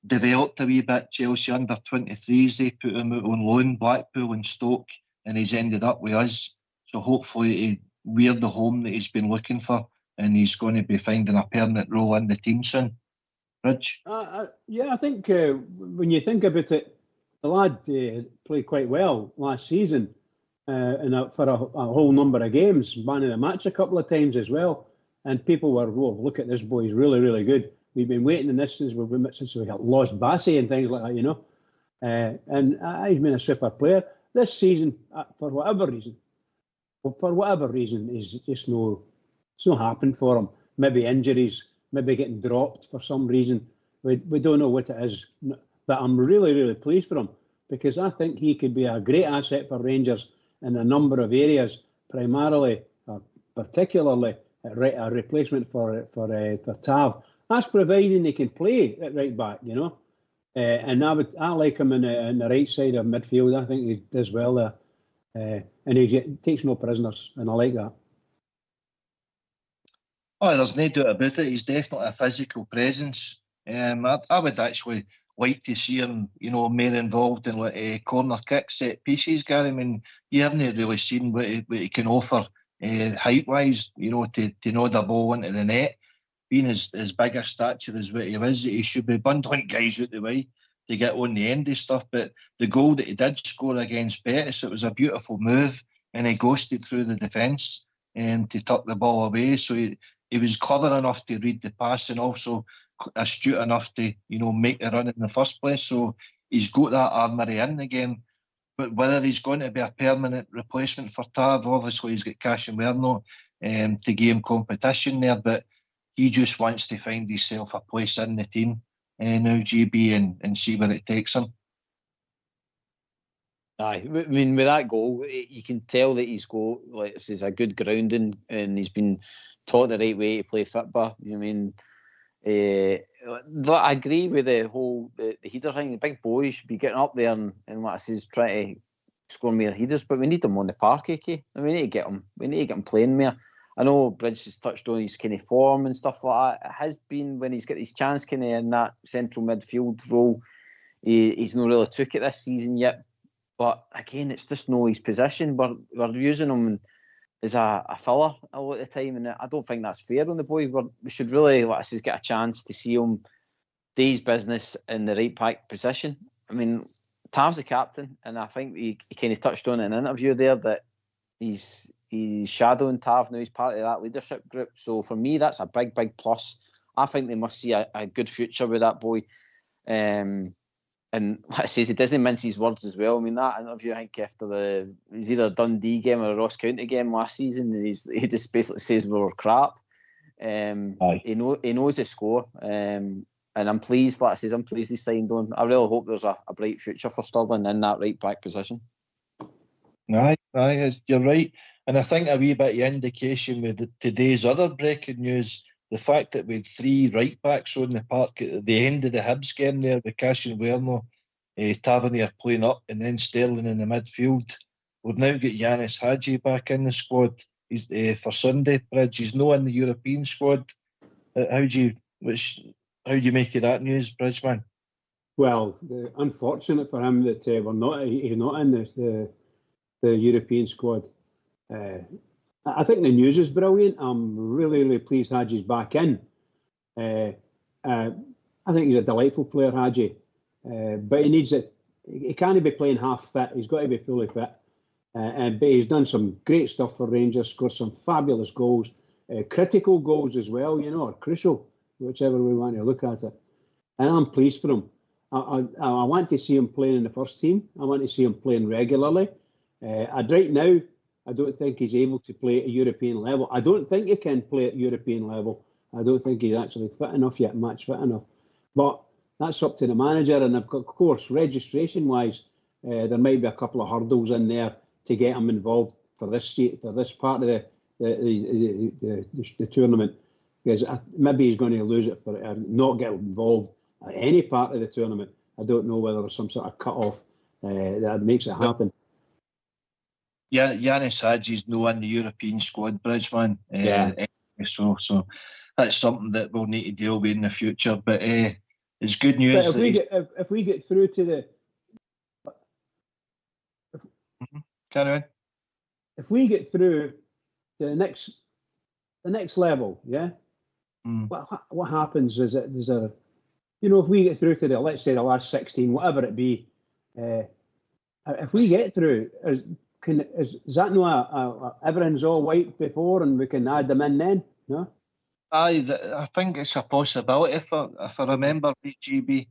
developed a wee bit. Chelsea under 23s, they put him out on loan, Blackpool and Stoke, and he's ended up with us. So hopefully we're the home that he's been looking for, and he's going to be finding a permanent role in the team soon. Rich? Yeah, I think when you think about it, the lad played quite well last season for a whole number of games, man of the match a couple of times as well. And people were, look at this boy, he's really, really good. We've been waiting in this since we got lost Bassey and things like that, and he's been a super player. This season, for whatever reason, is just it's not happened for him. Maybe injuries, maybe getting dropped for some reason. We don't know what it is, but I'm really, really pleased for him because I think he could be a great asset for Rangers in a number of areas, particularly a replacement for Tav. That's providing he can play at right back, And I like him in the right side of midfield. I think he does well there, and he takes no prisoners, and I like that. Oh, there's no doubt about it. He's definitely a physical presence. I would actually like to see him, more involved in corner kick set pieces, Gary. I mean, you haven't really seen what he can offer height-wise, to nod the ball into the net. Being as big a stature as what he is, he should be bundling guys out the way to get on the end of stuff. But the goal that he did score against Betis, it was a beautiful move, and he ghosted through the defence to tuck the ball away. So he was clever enough to read the pass and also astute enough to, make the run in the first place. So he's got that armoury in the game. But whether he's going to be a permanent replacement for Tav, obviously he's got Cash and Werno to give him competition there. But he just wants to find himself a place in the team now, GB, and see where it takes him. Aye, I mean, with that goal, you can tell that he's got a good grounding and he's been taught the right way to play football. I mean, I agree with the whole the header thing. The big boys should be getting up there and trying to score more headers, but we need them on the park, okay? And we need to get them playing more. I know Bridge has touched on his kind of form and stuff like that. It has been when he's got his chance kind of in that central midfield role. He's not really took it this season yet. But again, it's just not his position. We're using him as a filler a lot of the time, and I don't think that's fair on the boy. We should really let us get a chance to see him do his business in the right back position. I mean, Tav's the captain, and I think he kind of touched on it in an interview there that he's shadowing Tav now. He's part of that leadership group. So for me, that's a big, big plus. I think they must see a good future with that boy. And like I say, he doesn't mince his words as well. I mean, that interview, I think, after it was either a Dundee game or a Ross County game last season, he just basically says we were crap. He knows the score. And I'm pleased, like I says, I'm pleased he signed on. I really hope there's a bright future for Sterling in that right back position. Aye, you're right. And I think a wee bit of indication with today's other breaking news, the fact that we had 3 right backs on the park at the end of the Hibs game there, with Cashin Werner, Tavernier playing up, and then Sterling in the midfield. We've now got Janis Hagi back in the squad. He's for Sunday, Bridge. He's not in the European squad. How do you make of that news, Bridgeman? Well, unfortunate for him that he's not in the European squad. I think the news is brilliant. I'm really, really pleased Hagi's back in. I think he's a delightful player, Hagi, but he needs it. He can't be playing half fit. He's got to be fully fit. But he's done some great stuff for Rangers. Scored some fabulous goals, critical goals as well. Or crucial, whichever we want to look at it. And I'm pleased for him. I want to see him playing in the first team. I want to see him playing regularly. Right now, I don't think he's able to play at a European level. I don't think he can play at European level. I don't think he's actually fit enough yet, match fit enough. But that's up to the manager. And of course, registration-wise, there might be a couple of hurdles in there to get him involved for this part of the tournament. Because maybe he's going to lose it for not get involved at any part of the tournament. I don't know whether there's some sort of cut-off that makes it happen. Yeah, Janis Hagi's no in the European squad, Bridgeman. So that's something that we'll need to deal with in the future. But it's good news. But if we get through to the carry on. If we get through to the next level, yeah. What happens is that there's a, if we get through to let's say the last 16, whatever it be, if we get through. Is that no everything's all white before and we can add them in then? No? I think it's a possibility if I remember GB.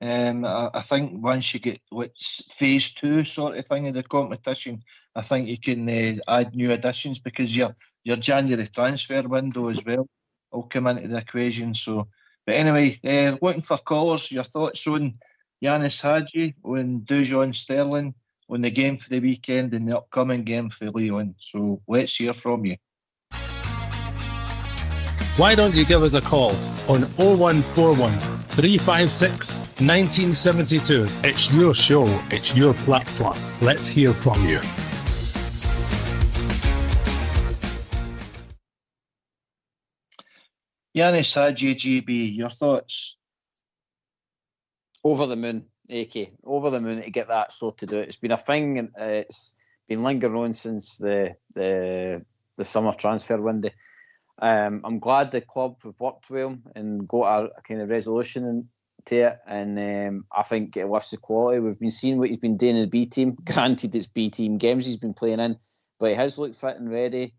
I think once you get what's phase 2 sort of thing of the competition, I think you can add new additions because your January transfer window as well will come into the equation. So, but anyway, looking for callers, your thoughts on Janis Hagi, on Dujon Sterling, on the game for the weekend and the upcoming game for Lyon. So let's hear from you. Why don't you give us a call on 0141 356 1972? It's your show, it's your platform. Let's hear from you. Janis Hagi, GB, your thoughts? Over the moon. AK, over the moon to get that sorted out. It's been a thing, and it's been lingering on since the summer transfer window. I'm glad the club have worked well and got a kind of resolution to it, and I think it lifts the quality. We've been seeing what he's been doing in the B team. Granted, it's B team games he's been playing in, but he has looked fit and ready.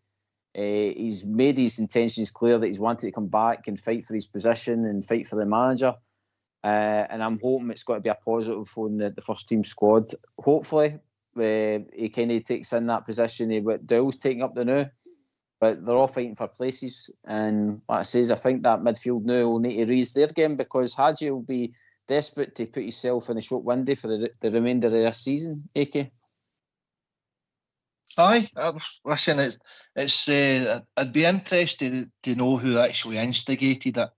He's made his intentions clear that he's wanted to come back and fight for his position and fight for the manager. And I'm hoping it's got to be a positive on the first team squad. Hopefully, he kind of takes in that position what Dowell's taking up the now. But they're all fighting for places. And like I says, I think that midfield now will need to raise their game because Hagi will be desperate to put himself in a short window for the remainder of this season, AK. Aye, listen, it's I'd be interested to know who actually instigated it.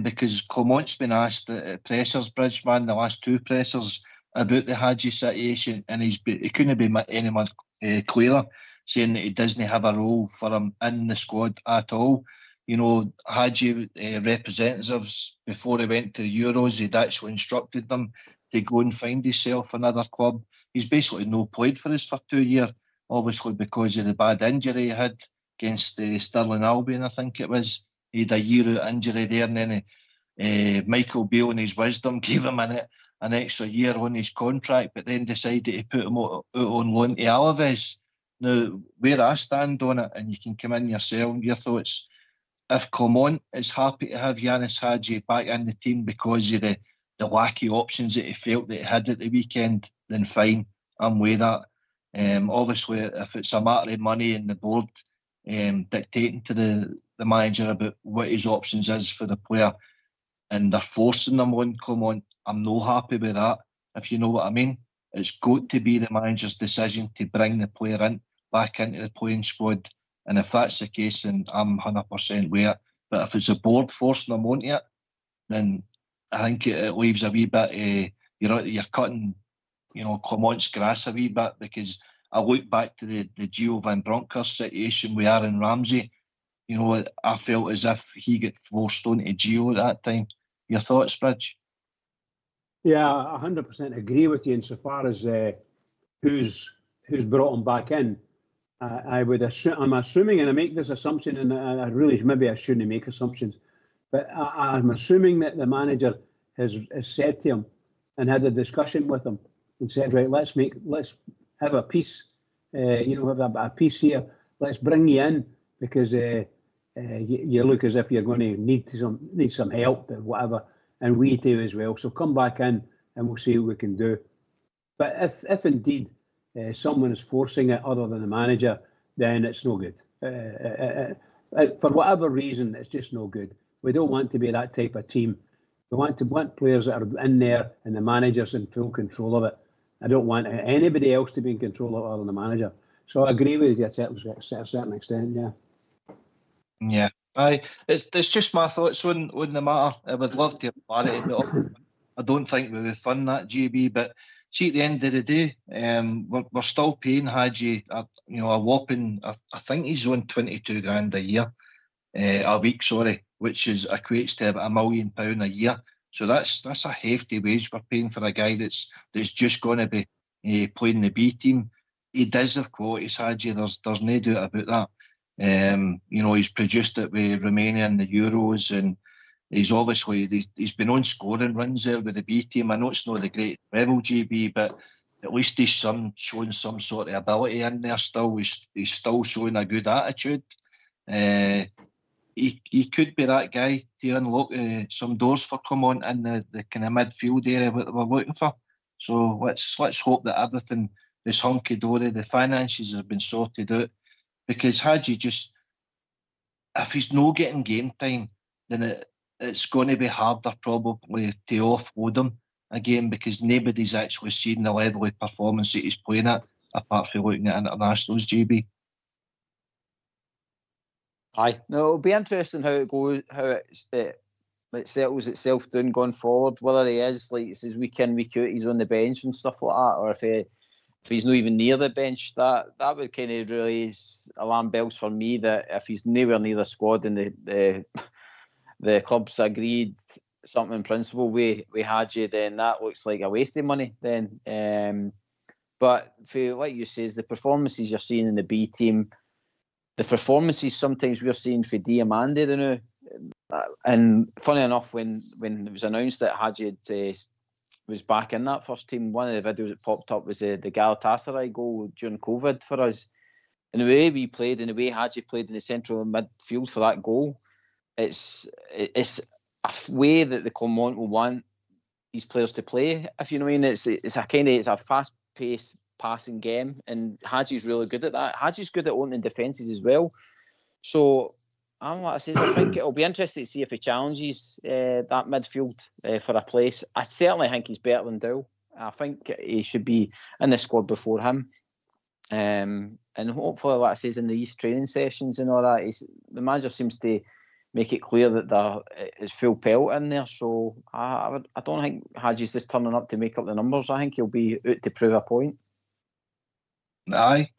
Because Clement's been asked at pressers, Bridgeman, the last 2 pressers about the Hagi situation, and he couldn't be any more clearer, saying that he doesn't have a role for him in the squad at all. Hagi representatives, before he went to the Euros, he'd actually instructed them to go and find himself another club. He's basically no played for us for 2 years, obviously because of the bad injury he had against Stirling Albion, I think it was. He had a year out injury there, and then Michael Beale in his wisdom gave him an extra year on his contract, but then decided to put him out on loan to Alaves. Now, where I stand on it, and you can come in yourself, your thoughts, if Clement is happy to have Janis Hagi back in the team because of the lack of options that he felt that he had at the weekend, then fine, I'm with that. Obviously, if it's a matter of money and the board dictating to the manager about what his options is for the player, and they're forcing them on Clement. I'm not happy with that, if you know what I mean. It's got to be the manager's decision to bring the player back into the playing squad. And if that's the case, then I'm 100% with it. But if it's a board forcing them onto it, then I think it leaves a wee bit, you're cutting, Clement's grass a wee bit, because I look back to the Gio Van Bronckhorst situation with Aaron Ramsey. I felt as if he got forced onto Gio at that time. Your thoughts, Bridge? Yeah, I 100% agree with you insofar as who's brought him back in. I'm assuming, and I make this assumption, and maybe I shouldn't make assumptions, but I'm assuming that the manager has said to him and had a discussion with him and said, right, let's have a piece, have a piece here. Let's bring you in because you look as if you're going to need some help or whatever, and we do as well. So come back in and we'll see what we can do. But if indeed someone is forcing it other than the manager, then it's no good. For whatever reason, it's just no good. We don't want to be that type of team. We want players that are in there and the manager's in full control of it. I don't want anybody else to be in control of it other than the manager. So I agree with you to a certain extent, yeah. Yeah, it's just my thoughts on the matter. I would love to have clarity, but I don't think we would fund that, GB. But see, at the end of the day, we're still paying Hagi, a whopping, I think he's on 22 grand a week, which equates to about £1 million a year. So that's a hefty wage we're paying for a guy that's just going to be playing the B team. He does have qualities, Hagi. There's no doubt about that. He's produced it with Romania in the Euros, and he's been on scoring runs there with the B team. I know it's not the great level, GB, but at least he's showing some sort of ability in there still. He's still showing a good attitude. He could be that guy to unlock some doors for Clement in the kind of midfield area that we're looking for. So let's hope that everything is hunky-dory. The finances have been sorted out, because Hagi if he's not getting game time, then it's going to be harder probably to offload him again, because nobody's actually seen the level of performance that he's playing at, apart from looking at internationals, GB. Aye, no, it'll be interesting how it goes, how it settles itself down going forward. Whether he is, like it says, week in, week out, he's on the bench and stuff like that, or if he's not even near the bench, that would kind of raise alarm bells for me. That if he's nowhere near the squad and the club's agreed something in principle with Hagi, then that looks like a waste of money. Then, but for like you says, the performances you're seeing in the B team. The performances sometimes we're seeing for Diamande, and funny enough, when it was announced that Hagi was back in that first team, one of the videos that popped up was the Galatasaray goal during COVID for us. And the way we played and the way Hagi played in the central midfield for that goal, it's a way that the Clement will want these players to play. If you know what I mean, it's a fast-paced passing game, and Hagi's really good at that. Hagi's good at opening defences as well. So, I think it'll be interesting to see if he challenges that midfield for a place. I certainly think he's better than Dow. I think he should be in the squad before him. And hopefully, like I says, in these training sessions and all that, the manager seems to make it clear that there is full pelt in there. So I don't think Hagi's just turning up to make up the numbers. I think he'll be out to prove a point. Aye.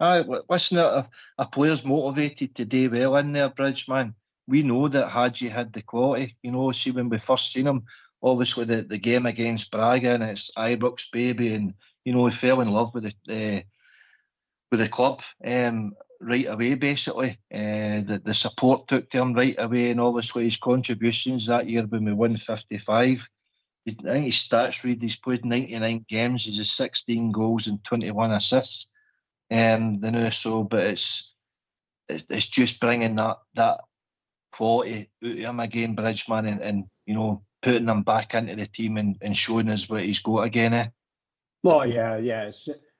Listen, a player's motivated to do well in there, Bridge, man. We know that Hagi had the quality. See, when we first seen him, obviously the game against Braga, and it's Ibrox baby, and he fell in love with the club right away. Basically, the support took to him right away, and obviously his contributions that year when we won 55. I think his stats read he's played 99 games. He's has 16 goals and 21 assists. But it's just bringing that quality out of him again, Bridgeman, and putting him back into the team and showing us what he's got again. Well, yeah.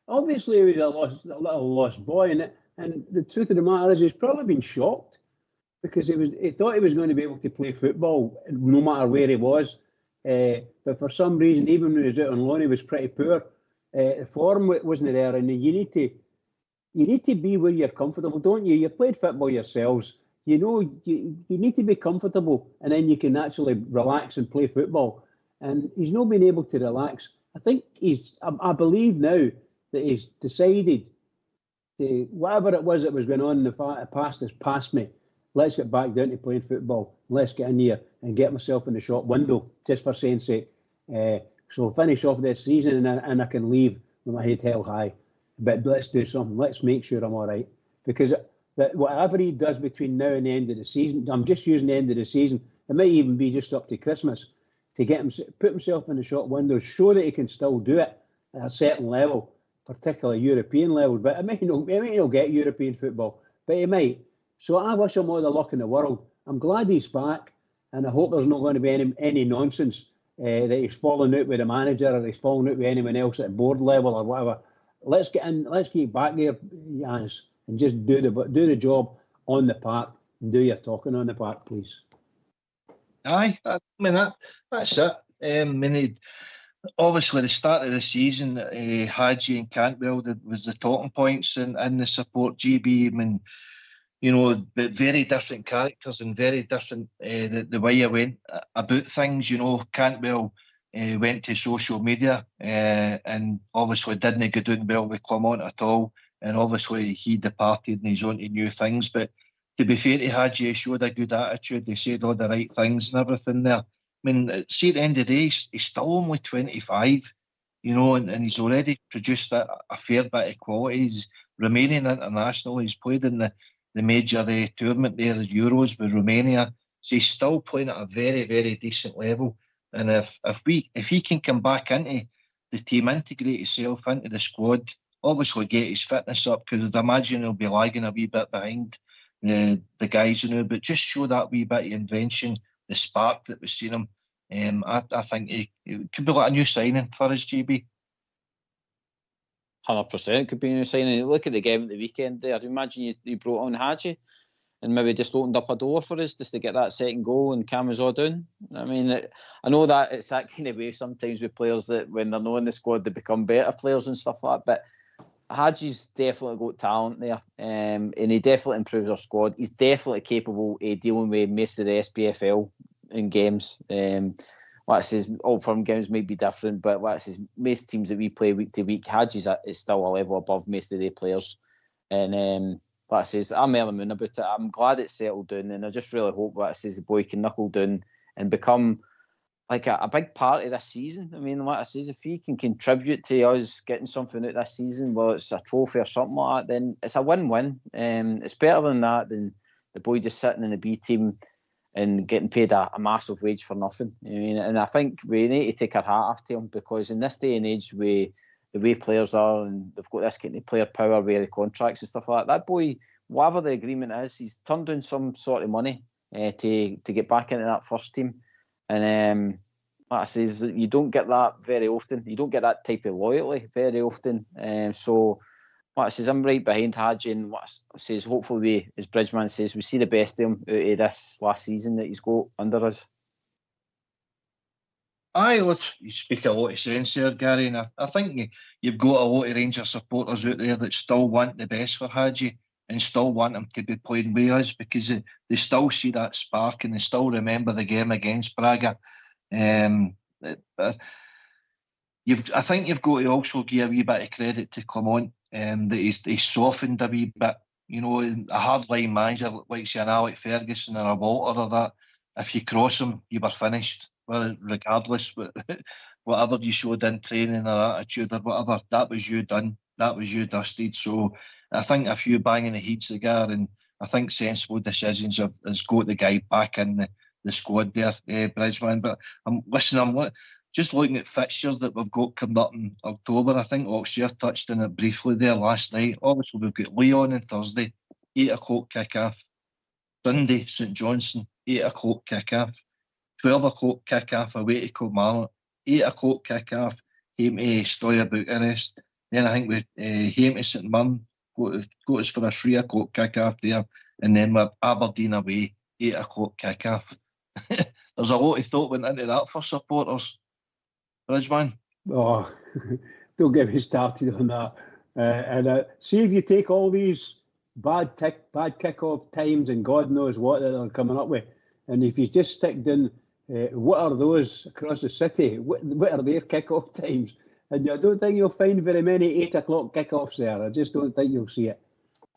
Obviously, he was a little lost boy, and the truth of the matter is, he's probably been shocked because he thought he was going to be able to play football no matter where he was. But for some reason, even when he was out on loan, he was pretty poor. The form wasn't there, and you need to be where you're comfortable, don't you? You played football yourselves. You know, you need to be comfortable, and then you can actually relax and play football. And he's not been able to relax. I think I believe now that he's decided to, whatever it was that was going on in the past has passed me. Let's get back down to playing football. Let's get in here and get myself in the shop window, just for saying sake. So finish off this season and I can leave with my head held high. But let's do something. Let's make sure I'm all right. Because whatever he does between now and the end of the season, I'm just using the end of the season, it might even be just up to Christmas, to get him, put himself in the shop window, show that he can still do it at a certain level, particularly European level. But he might not get European football, but he might. So I wish him all the luck in the world. I'm glad he's back, and I hope there's not going to be any nonsense that he's falling out with the manager or he's falling out with anyone else at board level or whatever. Let's get back there, Janis, and just do the job on the park and do your talking on the park, please. Aye, I mean that's it. Obviously the start of the season, Hagi and Cantwell was the talking points in the support. GB, I mean, you know, but very different characters and very different the way you went about things. You know, Cantwell went to social media and obviously didn't go down well with Clement at all. And obviously he departed and he's on to new things. But to be fair to Hagi, he showed a good attitude. He said all the right things and everything there. I mean, see, at the end of the day, he's still only 25, you know, and he's already produced a fair bit of quality. He's Romanian international. He's played in the major tournament there, the Euros with Romania. So he's still playing at a very, very decent level. And if he can come back into the team, integrate himself into the squad, obviously get his fitness up, because I'd imagine he'll be lagging a wee bit behind the guys, you know, but just show that wee bit of invention, the spark that we've seen him. I think it could be like a new signing for us, GB. 100% could be a new signing. Look at the game at the weekend there. Imagine you brought on Hagi and maybe just opened up a door for us just to get that second goal and calm us all down. I mean, I know that it's that kind of way sometimes with players that when they're not in the squad they become better players and stuff like that, but Hagi's definitely got talent there, and he definitely improves our squad. He's definitely capable of dealing with most of the SPFL in games. Like I says, Old Firm games might be different, but like I says, most teams that we play week to week, Hagi's is still a level above most of the players. And like I says, I'm early moon about it. I'm glad it's settled down, and I just really hope, like I says, the boy can knuckle down and become like a big part of this season. I mean, like I says, if he can contribute to us getting something out this season, whether it's a trophy or something like that, then it's a win-win. It's better than that, than the boy just sitting in the B team and getting paid a massive wage for nothing. I mean, and I think we need to take our hat off to him, because in this day and age, the way players are, and they've got this kind of player power with the contracts and stuff like that, that boy, whatever the agreement is, he's turned down some sort of money to get back into that first team. And like I says, you don't get that very often. You don't get that type of loyalty very often. So, like I says, I'm right behind Hagi, and what I says, hopefully, as Bridgeman says, we see the best of him out of this last season that he's got under us. Aye, you speak a lot of sense there, Gary, and I think you've got a lot of Rangers supporters out there that still want the best for Hagi and still want him to be playing with us, because they still see that spark and they still remember the game against Braga. I think you've got to also give a wee bit of credit to Clement, that he's softened a wee bit. You know, a hard-line manager like say an Alec Ferguson or a Walter or that, if you cross him, you were finished. Well, regardless, whatever you showed in training or attitude or whatever, that was you done. That was you dusted. So I think a few banging the heads together, and I think sensible decisions has got the guy back in the squad there, Bridgeman. But I'm just looking at fixtures that we've got coming up in October. I think Oxshire touched on it briefly there last night. Obviously, we've got Lyon on Thursday, 8 o'clock kick-off. Sunday, St Johnstone, 8 o'clock kick-off. 12 o'clock kick-off away to Kilmarnock. 8 o'clock kick-off, home to Stoya Bucharest. Then I think we home to St Mirren, got us for a 3 o'clock kick-off there, and then we're Aberdeen away, 8 o'clock kick-off. There's a lot of thought went into that for supporters, Bridgeman. Oh, don't get me started on that. And see if you take all these bad kick-off times and God knows what that they're coming up with, and if you just stick down what are those across the city, what are their kick-off times, and I don't think you'll find very many 8 o'clock kick-offs there. I just don't think you'll see it.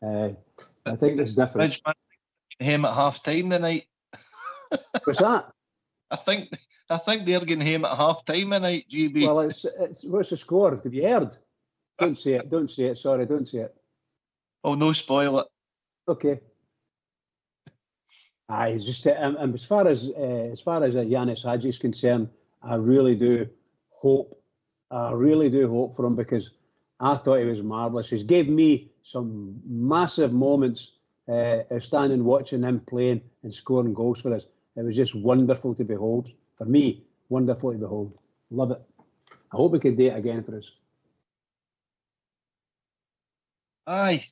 I think it's different. Bridgeman home at half-time tonight. What's that? I think they're getting home at half-time tonight, GB. Well, it's what's the score? Have you heard? Don't say it. Sorry, don't say it. Oh, no, spoil it. Okay. It's just as far as Janis Hagi is concerned, I really do hope for him, because I thought he was marvellous. He's gave me some massive moments standing watching him playing and scoring goals for us. It was just wonderful to behold. For me, wonderful to behold. Love it. I hope we could do it again for us. Aye.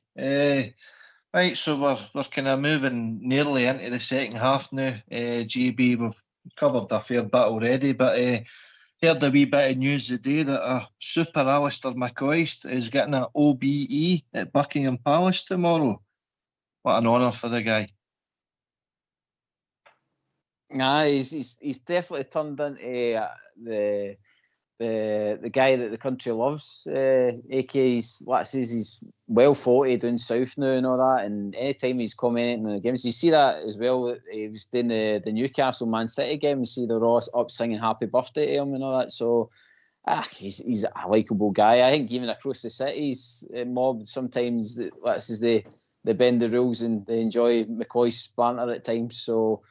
Right, so we're kind of moving nearly into the second half now. GB, we've covered a fair bit already, but heard a wee bit of news today that Super Alistair McCoist is getting an OBE at Buckingham Palace tomorrow. What an honour for the guy. Nah, he's definitely turned into the guy that the country loves. AK's, like I says, he's well 40 down south now and all that. And anytime he's commenting on the games, you see that as well. That he was doing the Newcastle Man City game. You see the Ross up singing happy birthday to him and all that. So he's a likeable guy. I think even across the cities, mob sometimes, like I says, they bend the rules and they enjoy McCoist's banter at times. So.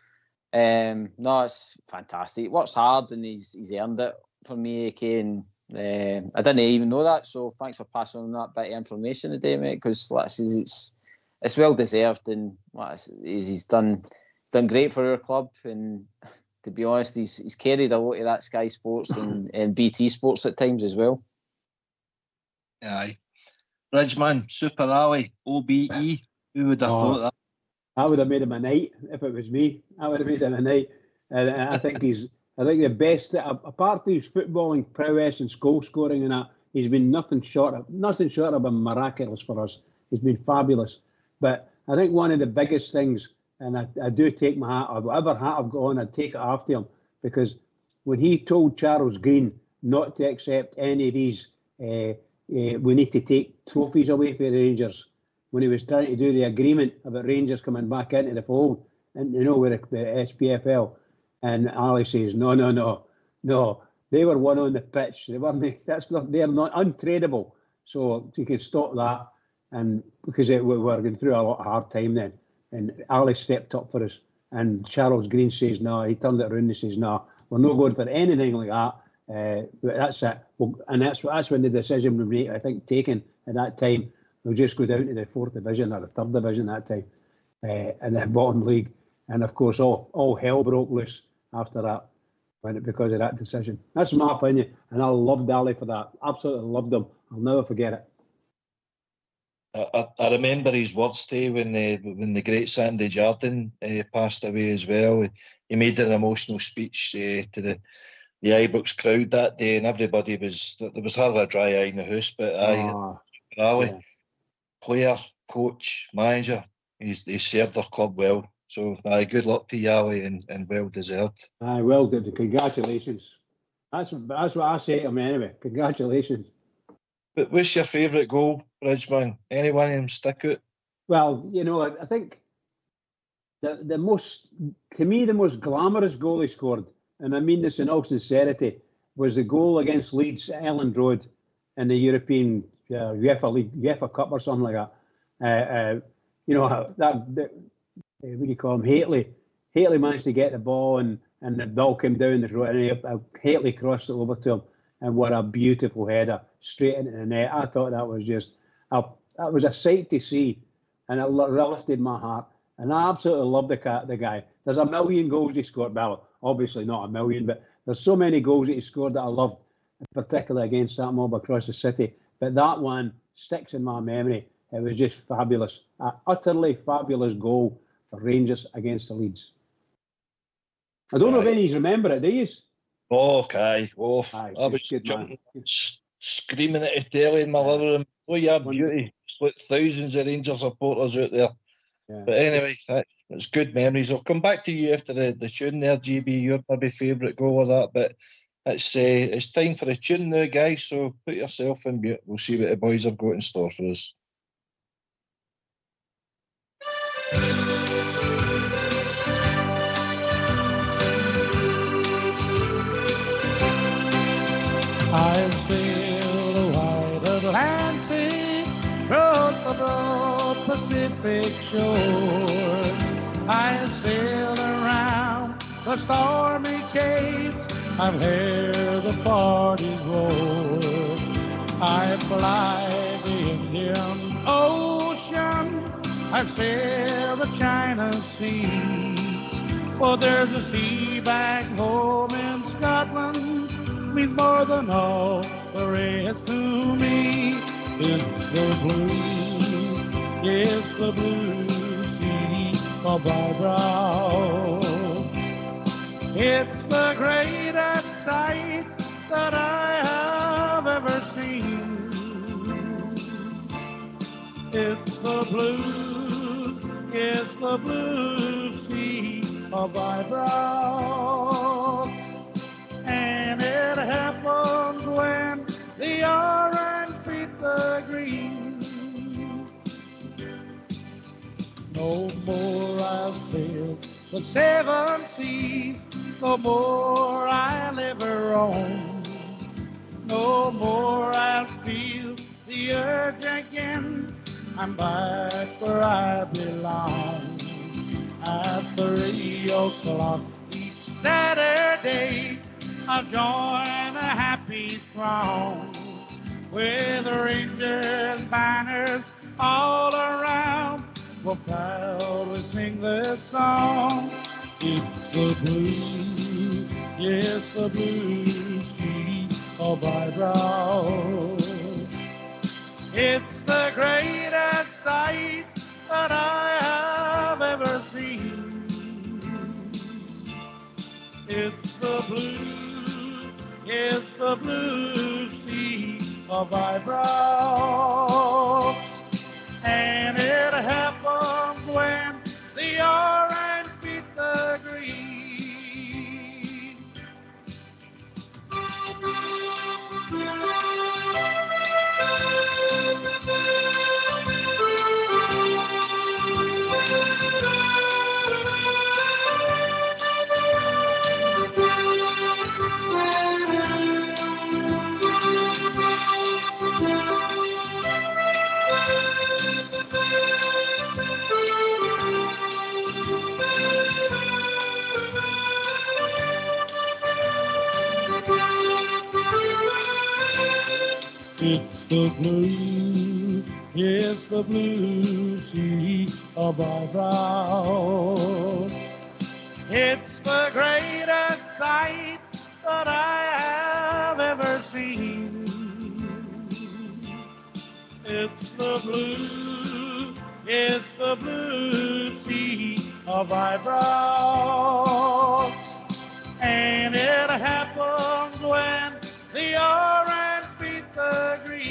No, it's fantastic. He works hard and he's earned it for me, AK, and I didn't even know that. So thanks for passing on that bit of information today, mate. Because like I says, it's well deserved, and like he's done great for our club. And to be honest, he's carried a lot of that Sky Sports and BT Sports at times as well. Aye, Bridgeman, Super Ali, OBE. Who would have thought that? I would have made him a night if it was me. I would have made him a night, and I think the best. Apart from his footballing prowess and goal scoring and that, he's been nothing short of miraculous for us. He's been fabulous. But I think one of the biggest things, and I do take my hat off, whatever hat I've got on, I'd take it after him, because when he told Charles Green not to accept any of these, we need to take trophies away from the Rangers. When he was trying to do the agreement about Rangers coming back into the fold, and with the SPFL, and Ali says, no, they were one on the pitch. They're not untradeable. So you can stop that, and because we were going through a lot of hard time then, and Ali stepped up for us, and Charles Green says no. He turned it around and says no, we're not going for anything like that. But that's it. And that's when the decision was made, I think, taken at that time. We'll just go down to the 4th division or the 3rd division that time, in the bottom league. And of course, all hell broke loose after that, because of that decision. That's my opinion, and I loved Ali for that. Absolutely loved him. I'll never forget it. I remember his words too when the great Sandy Jardine passed away as well. He made an emotional speech to the Ibrox crowd that day, and everybody there was hardly a dry eye in the house. But Ali. Yeah. Player, coach, manager, he served their club well. So, good luck to Yali and well deserved. Well done. Congratulations. That's what I say to him anyway. Congratulations. But what's your favourite goal, Bridgeman? Anyone of them stick out? Well, I think the most glamorous goal he scored, and I mean this in all sincerity, was the goal against Leeds at Elland Road in the European UEFA Cup or something like that. What do you call him? Haley managed to get the ball, and the ball came down the road, and Haley crossed it over to him, and what a beautiful header straight into the net. I thought that was just that was a sight to see, and it lifted my heart. And I absolutely love the guy. There's a million goals he scored. Well, obviously not a million, but there's so many goals that he scored that I loved, particularly against that mob across the city. But that one sticks in my memory. It was just fabulous. An utterly fabulous goal for Rangers against the Leeds. I don't know if any of you remember it, do you? Okay. I was good, jumping, screaming at the telly in my living room. Oh, yeah, beauty. It's like thousands of Rangers supporters out there. Yeah. But anyway, it's good memories. I'll come back to you after the tune there, GB, your maybe favourite goal or that. But it's time for the tune now, guys. So put yourself in mute. We'll see what the boys have got in store for us. I've sailed the wide Atlantic, across the broad Pacific shore. I've sailed around the stormy capes, I've heard the parties roar. I fly the Indian Ocean, I've sailed the China Sea. Well, there's a sea back home in Scotland, means more than all the rest to me. It's the blue sea of my brow. It's the greatest sight that I have ever seen. It's the blue sea of my brow. And it happens when the orange beat the green. No more I'll sail the 7 seas, no more I'll ever roam. No more I'll feel the urge again, I'm back where I belong. At 3 o'clock each Saturday, I'll join a happy throng with Rangers banners all around. We'll proudly sing this song. It's the blue sea of my brow. It's the greatest sight that I have ever seen. It's the blue sea of my brow. And it happens when the orange beat the green. It's the blue sea of my brow. It's the greatest sight that I have ever seen. It's the blue sea of my brow. And it happens when the orange beat the green.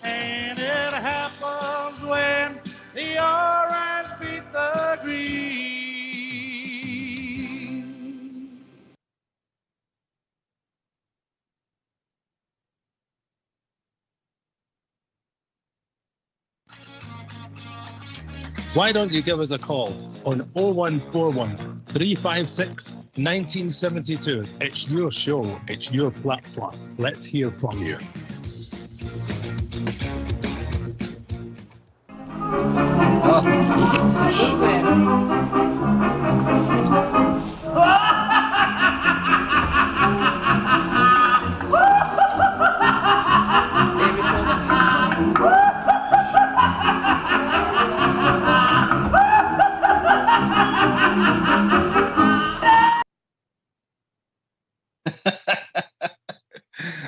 And it happens when the orange beat the green. Why don't you give us a call on 0141 356 1972? It's your show, it's your platform. Let's hear from you.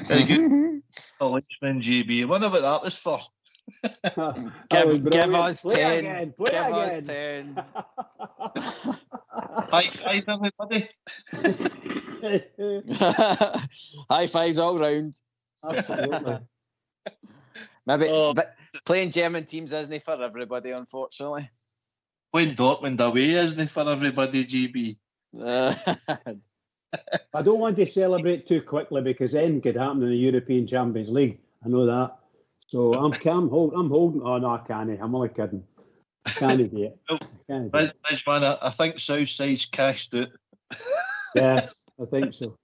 Very good. Policeman GB. I wonder what that was for. Give us Play 10. again. Play Give us again. 10. High five, everybody. High fives all round. Absolutely. Maybe, but playing German teams isn't for everybody, unfortunately. Playing Dortmund away isn't for everybody, GB. I don't want to celebrate too quickly because then could happen in the European Champions League. I know that. So I'm holding. Oh no, I can't. I'm only kidding. I can't do it. Rich man, I think Southside's cashed it. Yes, I think so.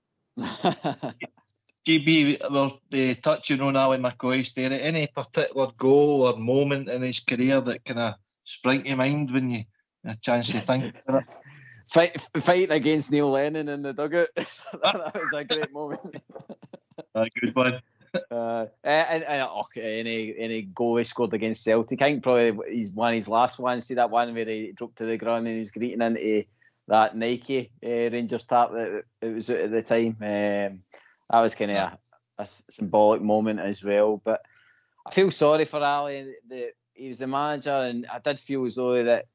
GB, we're touching on Alan McCoist there. Any particular goal or moment in his career that kind of spring to mind when you had a chance to think about it? Fighting against Neil Lennon in the dugout. That was a great moment. A good one. Any goal he scored against Celtic. I think probably he's one of his last ones. See that one where he dropped to the ground and he was greeting into that Nike Rangers tap that it was at the time. That was kind of a symbolic moment as well. But I feel sorry for Ali. He was the manager, and I did feel as though that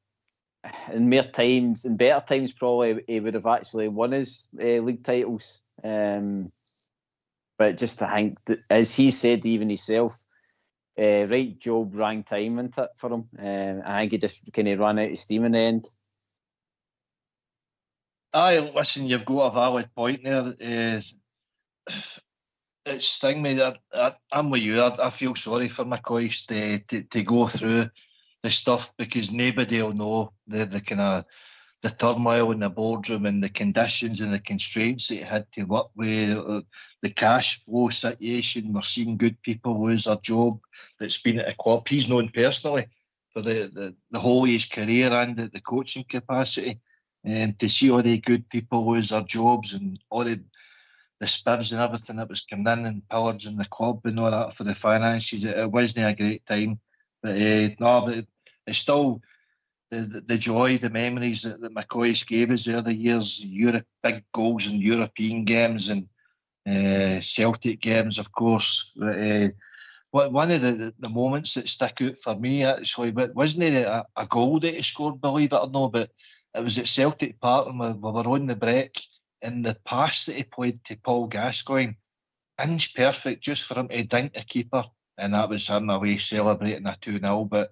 in better times, probably he would have actually won his league titles. But just I think, as he said even himself, right job, wrong time into it for him. I think he just kind of ran out of steam in the end. Aye, listen, you've got a valid point there. It's sting me that I'm with you. I feel sorry for McCoist to go through the stuff because nobody will know the kind of the turmoil in the boardroom and the conditions and the constraints that he had to work with, the cash flow situation. We're seeing good people lose their job that's been at a club. He's known personally for the whole of his career and the coaching capacity. To see all the good people lose their jobs and all the spivs and everything that was coming in and pillaging in the club and all that for the finances, it wasn't a great time. But but it's still the joy, the memories that McCoist gave us the other years, big goals in European games and Celtic games, of course. One of the moments that stick out for me, actually, but wasn't it a goal that he scored, believe it or not, but it was at Celtic Park and we were on the break, and the pass that he played to Paul Gascoigne, inch perfect, just for him to dink the keeper, and that was him away celebrating a 2-0. But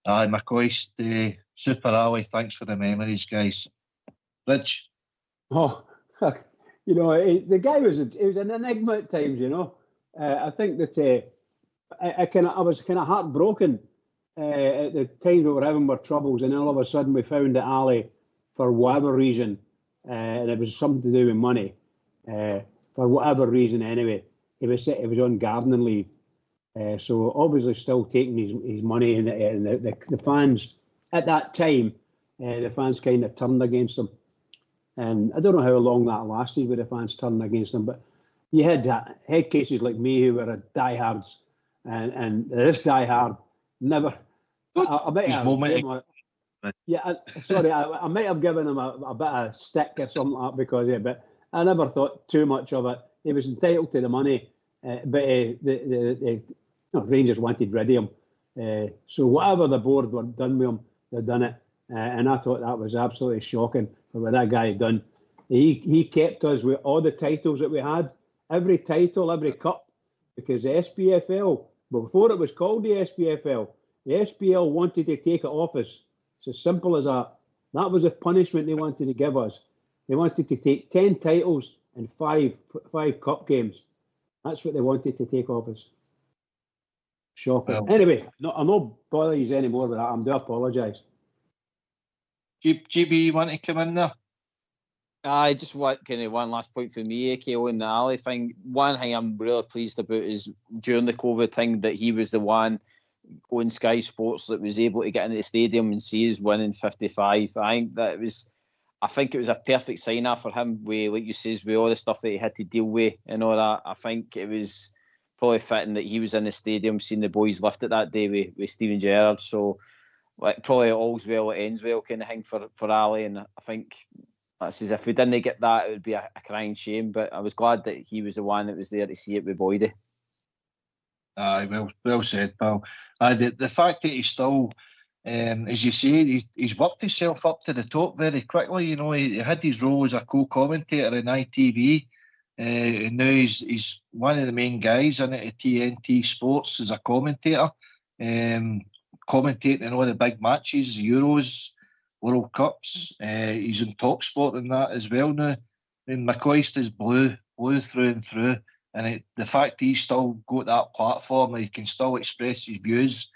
McCoist, Super Ali, thanks for the memories, guys. Rich? Oh, the guy was an enigma at times, I think that I was kind of heartbroken at the time we were having our troubles, and then all of a sudden we found that Ali, for whatever reason, and it was something to do with money, for whatever reason anyway, he was on gardening leave. So obviously still taking his money, and the fans at that time, the fans kind of turned against him. And I don't know how long that lasted with the fans turning against him, but you had head cases like me who were diehards, and this diehard never. I might have I might have given him a bit of stick or something like that because of it, but I never thought too much of it. He was entitled to the money, but the Rangers wanted rid of him. So whatever the board were done with him, they'd done it. And I thought that was absolutely shocking for what that guy had done. He kept us with all the titles that we had, every title, every cup, because the SPFL, before it was called the SPFL, the SPL wanted to take it off us. It's as simple as that. That was the punishment they wanted to give us. They wanted to take 10 titles and five cup games. That's what they wanted to take off us. Shocking. Well, anyway, I'm not bothering you anymore with that. I do apologise. GB, you want to come in there? I just want kind of one last point for me, AKO, and the Ali thing. One thing I'm really pleased about is during the COVID thing that he was the one on Sky Sports that was able to get into the stadium and see us winning 55. I think it was a perfect sign-off for him, with, like you says, with all the stuff that he had to deal with and all that. I think it was probably fitting that he was in the stadium seeing the boys lift it that day with Steven Gerrard. So probably all's well that ends well kind of thing for Ali. And I think that's as if we didn't get that, it would be a crying shame. But I was glad that he was the one that was there to see it with Boydie. Aye, well said, pal. The fact that he's still, as you say, he's worked himself up to the top very quickly. You know, he had his role as a co-commentator in ITV, and now he's one of the main guys in it at TNT Sports as a commentator, commentating all the big matches, Euros, World Cups. He's in TalkSport and that as well now. And McCoist is blue through and through. And the fact that he's still got that platform, he can still express his views.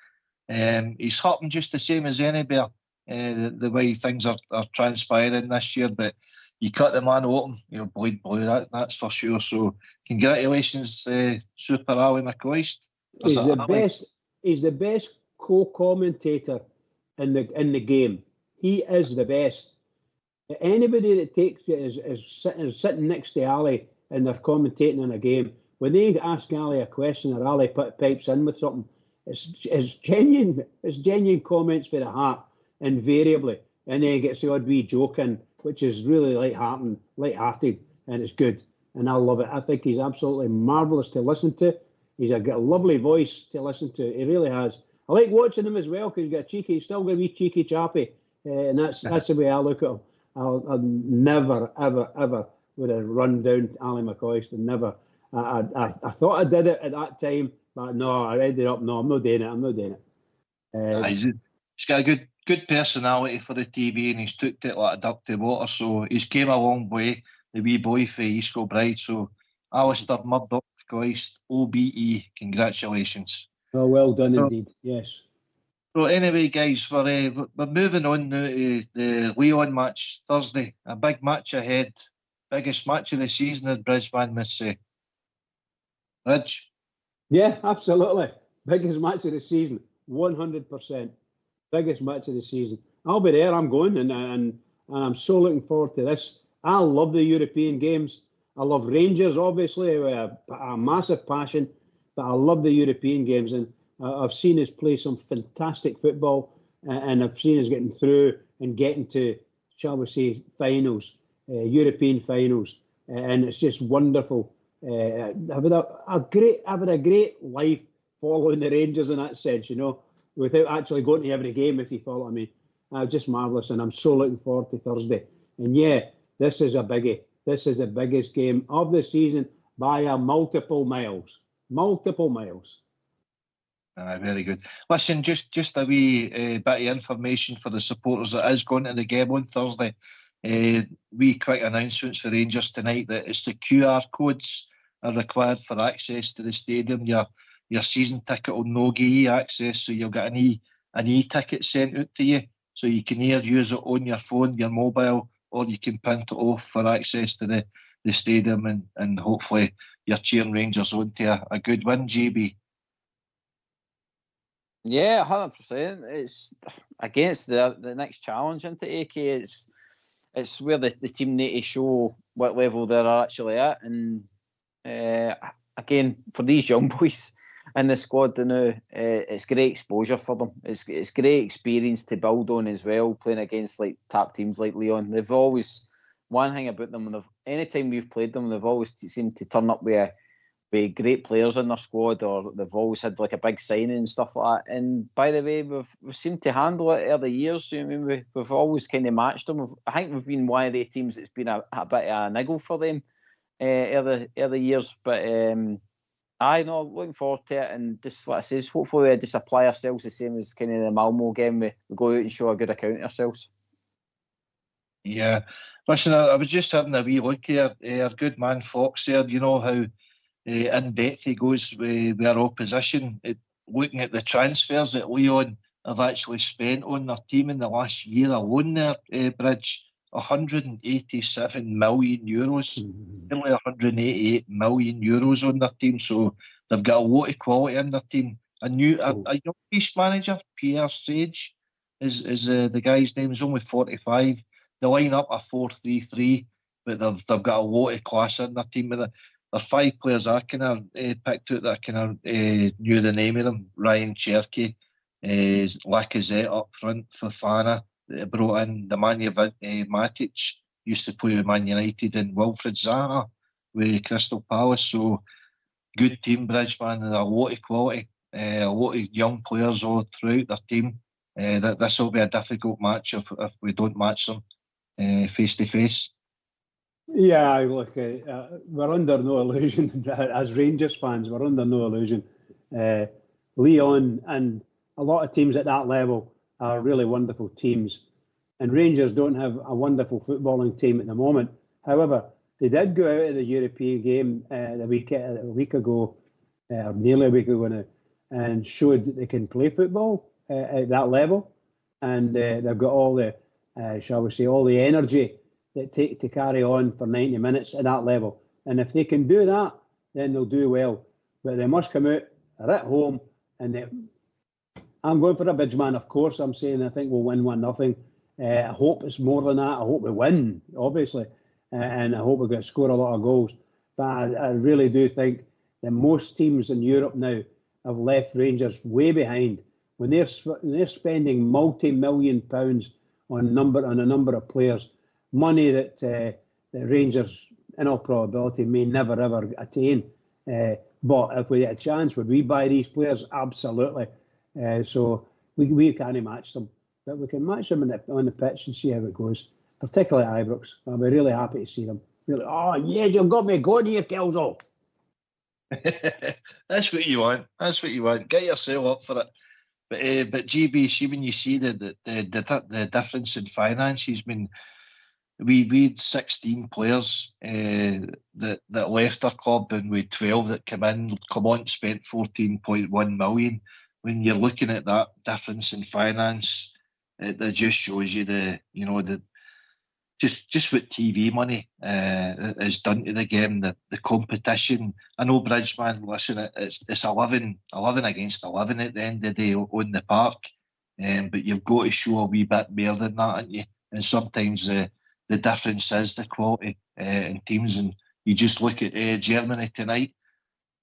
He's hurting just the same as anybody, the way things are transpiring this year. But you cut the man open, you'll bleed blue, that's for sure. So congratulations, Super Ali McCoist. He's the best co-commentator in the game. He is the best. Anybody that takes is sitting next to Ali and they're commentating on a game, when they ask Ali a question or Ali pipes in with something, it's genuine comments for the heart, invariably. And then he gets the odd wee joke in, which is really light-hearted, and it's good. And I love it. I think he's absolutely marvellous to listen to. He's got a lovely voice to listen to. He really has. I like watching him as well because he's still got a wee cheeky chappy. And that's the way I look at him. I'll never, ever, ever would have run down Ali McCoist, and never. I thought I did it at that time, but no, I ended up, no, I'm not doing it. He's got a good personality for the TV, and he's took it like a duck to water, so he's came a long way, the wee boy for East Kilbride. So Alistair Murdoch McCoist, OBE, congratulations. Oh, well done indeed, yes. So anyway, guys, we're moving on now to the Lyon match Thursday. A big match ahead. Biggest match of the season at Brisbane, must say. Ridge? Yeah, absolutely. Biggest match of the season, 100%. Biggest match of the season. I'll be there, I'm going, and I'm so looking forward to this. I love the European games. I love Rangers, obviously, with a massive passion, but I love the European games, and I've seen us play some fantastic football, and I've seen us getting through and getting to, shall we say, finals, European finals, and it's just wonderful. I've had a great life following the Rangers in that sense, you know, without actually going to every game, if you follow what I mean. Just marvellous, and I'm so looking forward to Thursday. And yeah, this is a biggie. This is the biggest game of the season by a multiple miles. Multiple miles. Very good. Listen, just a wee bit of information for the supporters that is going to the game on Thursday. Wee quick announcements for Rangers tonight that it's the QR codes are required for access to the stadium. Your season ticket will no give you access, so you'll get an e-ticket sent out to you, so you can either use it on your phone, your mobile, or you can print it off for access to the stadium, and hopefully you're cheering Rangers on to a good win, GB. Yeah, 100%. It's against the next challenge into AK. It's where the team need to show what level they're actually at. And again, for these young boys in the squad now, it's great exposure for them. It's great experience to build on as well, playing against like top teams like Lyon. They've always, one thing about them, anytime we've played them, they've always seemed to turn up with great players in their squad, or they've always had like a big signing and stuff like that. And by the way, we've seemed to handle it over the years. You know, I mean, we've always kind of matched them. I think we've been one of the teams that's been a bit of a niggle for them over the years. But I know, looking forward to it, and just like I says, hopefully we just apply ourselves the same as kind of the Malmo game. We go out and show a good account of ourselves. Yeah, listen, I was just having a wee look here. Our good man Fox there, you know how in depth he goes with our opposition, looking at the transfers that Lyon have actually spent on their team in the last year alone there, Bridge, 187 million euros, nearly 188 million euros on their team, so they've got a lot of quality in their team. A young East manager, Pierre Sage, is the guy's name, is only 45. They line up a 4-3-3, but they've got a lot of class in their team. There are 5 players I kind of picked out that I kind of knew the name of them. Ryan Cherky, Lacazette up front, Fofana, that they brought in, the Matic, used to play with Man United, and Wilfred Zaha with Crystal Palace. So good team, Bridgeman, and a lot of quality, a lot of young players all throughout their team. That this will be a difficult match if we don't match them face to face. Yeah, look, we're under no illusion as Rangers fans. We're under no illusion. Lyon and a lot of teams at that level are really wonderful teams, and Rangers don't have a wonderful footballing team at the moment. However, they did go out of the European game a week ago, or nearly a week ago now, and showed that they can play football at that level, and they've got all the, shall we say, all the energy that take to carry on for 90 minutes at that level. And if they can do that, then they'll do well. But they must come out, they're at home, and I'm going for a Bridgeman, of course. I'm saying I think we'll win 1-0. I hope it's more than that. I hope we win, obviously, and I hope we're going to score a lot of goals. But I really do think that most teams in Europe now have left Rangers way behind. When they're spending multi-million pounds on a number of players, money that the Rangers, in all probability, may never ever attain. But if we get a chance, would we buy these players? Absolutely. So we can't match them, but we can match them on the pitch and see how it goes. Particularly at Ibrox, I'll be really happy to see them. Really, oh yeah, you've got me going here, Kelso. That's what you want. That's what you want. Get yourself up for it. But GB, see when you see the difference in finances. I mean, we had 16 players that left our club, and we had 12 that come on, spent 14.1 million. When you're looking at that difference in finance, it just shows you just what TV money is done to the game, the competition. I know, Bridgeman, listen, it's 11 against 11 at the end of the day on the park, but you've got to show a wee bit more than that, haven't you? And sometimes the difference is the quality in teams. And you just look at Germany tonight.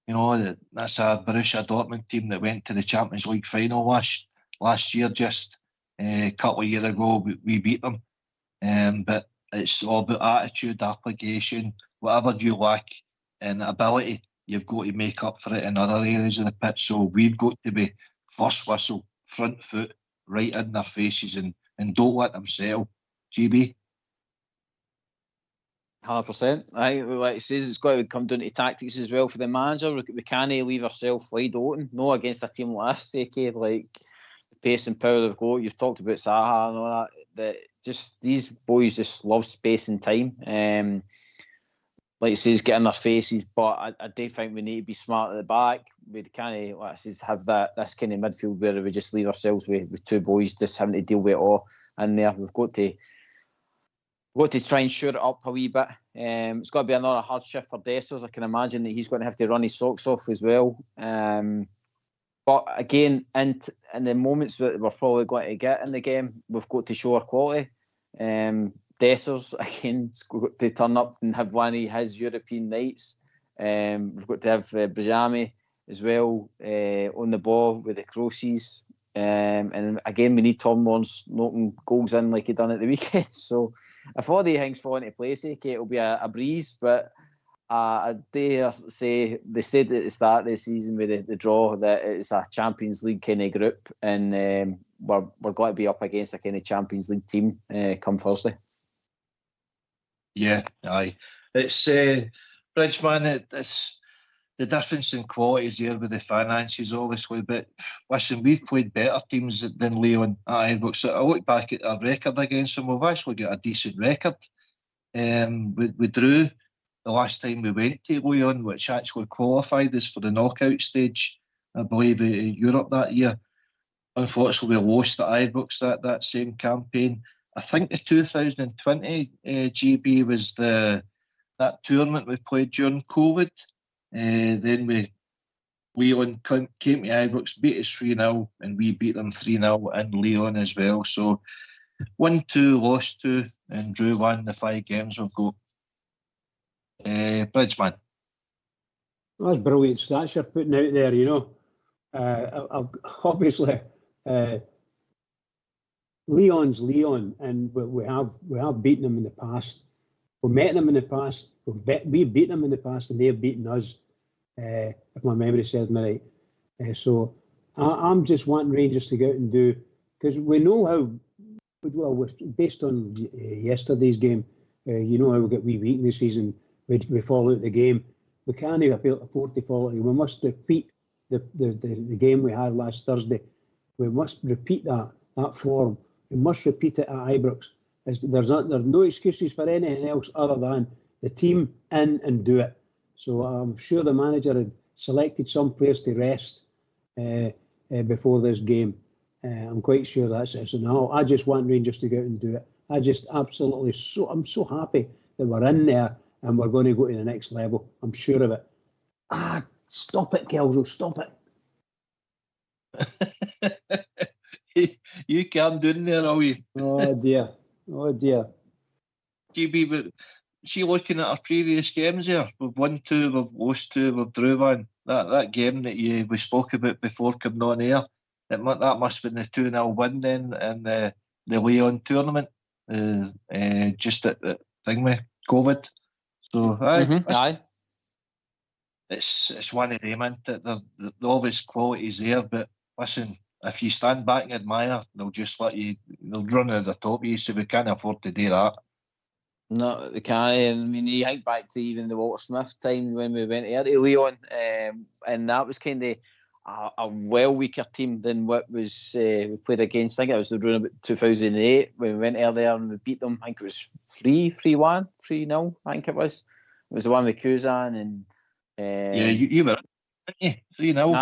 You know, that's a Borussia Dortmund team that went to the Champions League final last year. Just a couple of years ago, we beat them. But it's all about attitude, application, whatever you lack in ability, you've got to make up for it in other areas of the pitch. So we've got to be first whistle, front foot, right in their faces, and don't let them settle. GB? 100%. Like it says, it's got to come down to tactics as well for the manager. We can't leave ourselves wide open. No, against a team like us, like the pace and power they've got. You've talked about Saha and all that. Just these boys just love space and time. Like it says, get in their faces. But I do think we need to be smart at the back. We can't, like it says, have this kind of midfield where we just leave ourselves with two boys just having to deal with it all in there. We've got to try and shore it up a wee bit. It's got to be another hard shift for Dessers. I can imagine that he's going to have to run his socks off as well. But again, in the moments that we're probably going to get in the game, we've got to show our quality. Dessers, again, has got to turn up and have one of his European nights. We've got to have Bajami as well on the ball with the crosses. And again, we need Tom Lawrence knocking goals in like he done at the weekend. So if all the things fall into place, it'll be a breeze. But I dare say they said at the start of the season with the draw that it's a Champions League kind of group, and we're going to be up against a kind of Champions League team come Thursday. Yeah, aye. It's Bridgeman. It's the difference in quality is there with the finances, obviously. But listen, we've played better teams than Lyon at Ibrox. So I look back at our record against them. We've actually got a decent record. We drew the last time we went to Lyon, which actually qualified us for the knockout stage, I believe, in Europe that year. Unfortunately, we lost at Ibrox that same campaign. I think the 2020 GB was that tournament we played during COVID. Then Lyon came to Ibrox, beat us 3-0, and we beat them 3-0 in Lyon as well. So 1-2, lost 2, and drew 1 the 5 games we've got. Bridgeman. That's brilliant stats you're putting out there, you know. Obviously, Lyon's Lyon, and we have beaten them in the past. We've met them in the past. We've beaten them in the past, and they've beaten us. if my memory serves me right. So I'm just wanting Rangers to go out and do, because we know how, well, based on yesterday's game, you know how we get wee weak in the season, we fall out the game. We can't afford to fall out. We must repeat the game we had last Thursday. We must repeat that form. We must repeat it at Ibrox. There's no excuses for anything else other than the team in and do it. So I'm sure the manager had selected some players to rest before this game. I'm quite sure that's it. So now I just want Rangers to go out and do it. I just absolutely I'm so happy that we're in there and we're going to go to the next level. I'm sure of it. Stop it, Kelso, stop it. You calm down there, are we? Oh dear. GB, but see, looking at our previous games here, we've won 2, we've lost 2, we've drew 1. That game that we spoke about before coming on air, that must have been the 2-0 win then in the Lyon tournament, just at the thing with COVID. So aye. It's one of them, isn't it? The obvious qualities there, but listen, if you stand back and admire, they'll just let you. They'll run at the top of you, so we can't afford to do that. No, they can't. I mean, you think back to even the Walter Smith time when we went there to Lyon, and that was kind of a well weaker team than what was we played against. I think it was around about 2008 when we went there and we beat them. I think it was 3-1, 3-0. I think it was. It was the one with Kuzan and. Yeah, you were, weren't you? 3-0.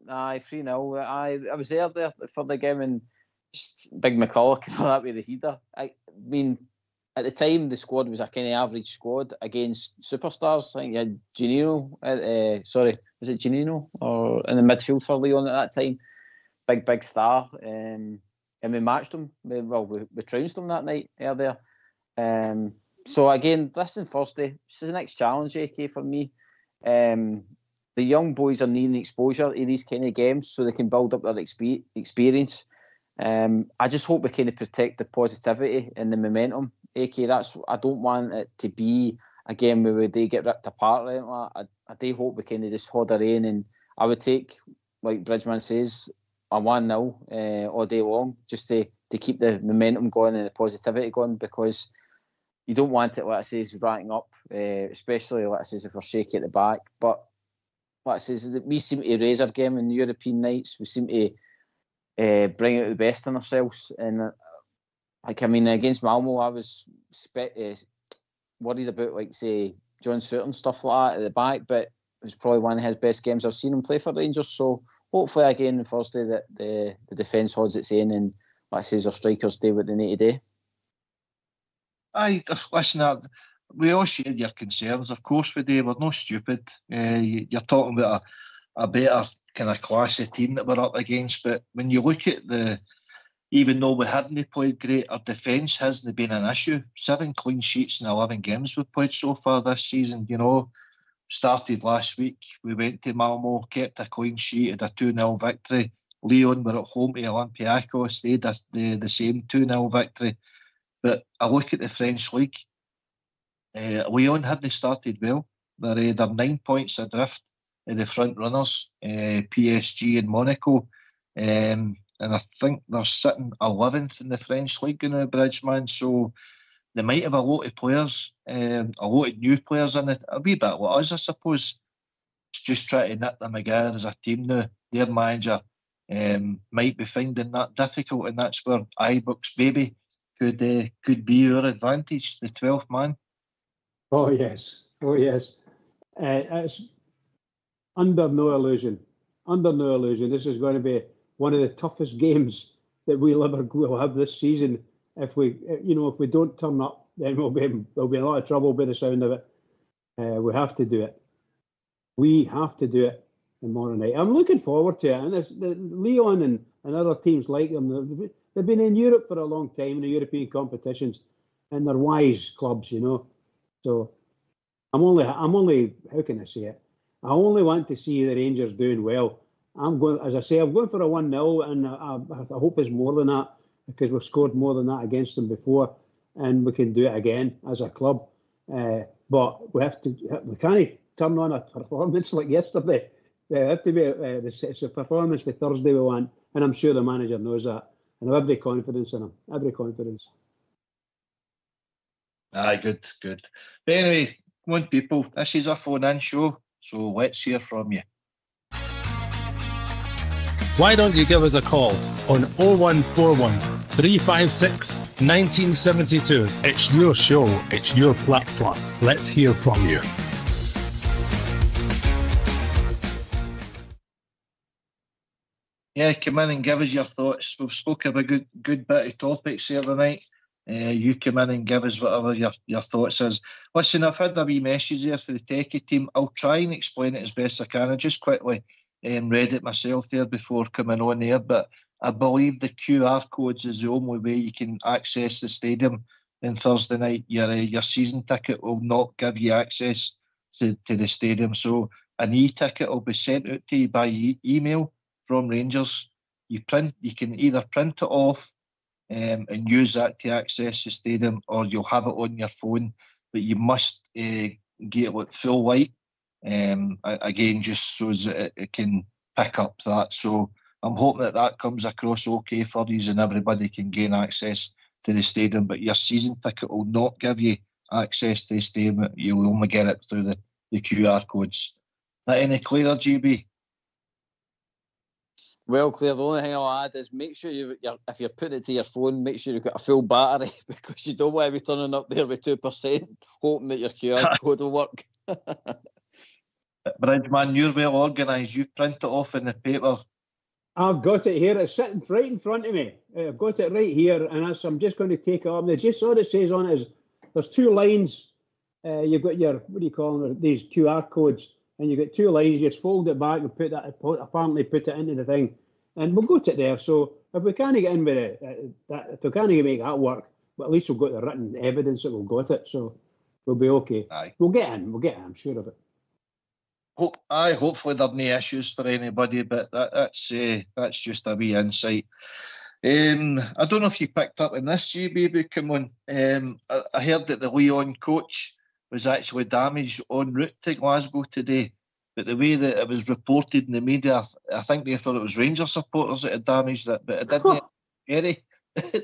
Aye, 3-0. I was there for the game, and just Big McCulloch and all that with the heater. I mean, at the time, the squad was a kind of average squad against superstars. I think you had Giannino, was it Giannino? Or in the midfield for Lyon at that time. Big star. And we matched them. We trounced them that night earlier. So again, this is Thursday. This is the next challenge, AK, for me. The young boys are needing exposure in these kind of games so they can build up their experience. I just hope we kind of protect the positivity and the momentum. AK, I don't want it to be a game where they get ripped apart or anything like that. I do hope we kind of just hold our in, and I would take, like Bridgman says, a 1-0 all day long, just to keep the momentum going and the positivity going, because you don't want it, like I say, racking up, especially, like I say, if we're shaky at the back. But like I say, we seem to raise our game in European nights. We seem to bring out the best in ourselves. And against Malmo, I was worried about, like, say, John Sutton, stuff like that at the back, but it was probably one of his best games I've seen him play for Rangers. So hopefully, again, on Thursday, that the defence holds its own, and like I say, our strikers do what they need to do. Aye, listen, we all share your concerns. Of course we do. We're not stupid. You're talking about a better kind of classy team that we're up against, but when you look at even though we hadn't played great, our defence hasn't been an issue. 7 clean sheets in 11 games we've played so far this season. You know, started last week. We went to Malmo, kept a clean sheet, had a 2-0 victory. Lyon were at home to Olympiacos. They had the same 2-0 victory. But I look at the French league. Lyon hadn't started well. They're 9 points adrift of the front runners, PSG and Monaco. And I think they're sitting 11th in the French league now, Bridgman. So they might have a lot of players, a lot of new players in it. A wee bit like us, I suppose. It's just trying to knit them together as a team now. Their manager might be finding that difficult, and that's where Ibrox baby could be our advantage, the 12th man. Oh yes. It's under no illusion. This is going to be one of the toughest games that we'll have this season. If we don't turn up, then there'll be a lot of trouble by the sound of it. We have to do it. We have to do it tomorrow night. I'm looking forward to it. And it's Lyon and other teams like them. They've been in Europe for a long time in the European competitions, and they're wise clubs, you know. So I'm only. How can I say it? I only want to see the Rangers doing well. I'm going for a 1-0, and I hope it's more than that, because we've scored more than that against them before, and we can do it again as a club. But we can't turn on a performance like yesterday. They have to be it's a performance for Thursday we want, and I'm sure the manager knows that. And I have every confidence in him. Every confidence. Aye, good. But anyway, come on, people. This is a phone-in show, so let's hear from you. Why don't you give us a call on 0141 356 1972? It's your show, it's your platform. Let's hear from you. Yeah, come in and give us your thoughts. We've spoken about a good bit of topics here tonight. You come in and give us whatever your thoughts is. Listen, I've had a wee message there for the techie team. I'll try and explain it as best I can. I just quickly read it myself there before coming on there, but I believe the QR codes is the only way you can access the stadium on Thursday night. Your season ticket will not give you access to the stadium, so an e-ticket will be sent out to you by email from Rangers. You can either print it off and use that to access the stadium, or you'll have it on your phone, but you must get it with full light. Again, just so that it can pick up that. So I'm hoping that comes across okay for you and everybody can gain access to the stadium, but your season ticket will not give you access to the stadium. You'll only get it through the QR codes. That any clearer, GB? Well, Claire, the only thing I'll add is make sure if you're putting it to your phone, make sure you've got a full battery, because you don't want to be turning up there with 2%, hoping that your QR code will work. Bridgeman, you're well organised. You print it off in the paper. I've got it here. It's sitting right in front of me. I've got it right here, and I'm just going to take it up. Just all it says on it is there's two lines. You've got your, what do you call them, these QR codes, and you've got two lines. You just fold it back and put it into the thing, and we'll go to it there. So if we can't get in with it, if we can't make that work, but at least we've got the written evidence that we've got it, so we'll be okay. Aye. We'll get in. I'm sure of it. Hopefully there are no issues for anybody, but that's just a wee insight. I don't know if you picked up on this, GB, but come on. I heard that the Lyon coach was actually damaged en route to Glasgow today, but the way that it was reported in the media, I think they thought it was Rangers supporters that had damaged it, but it didn't.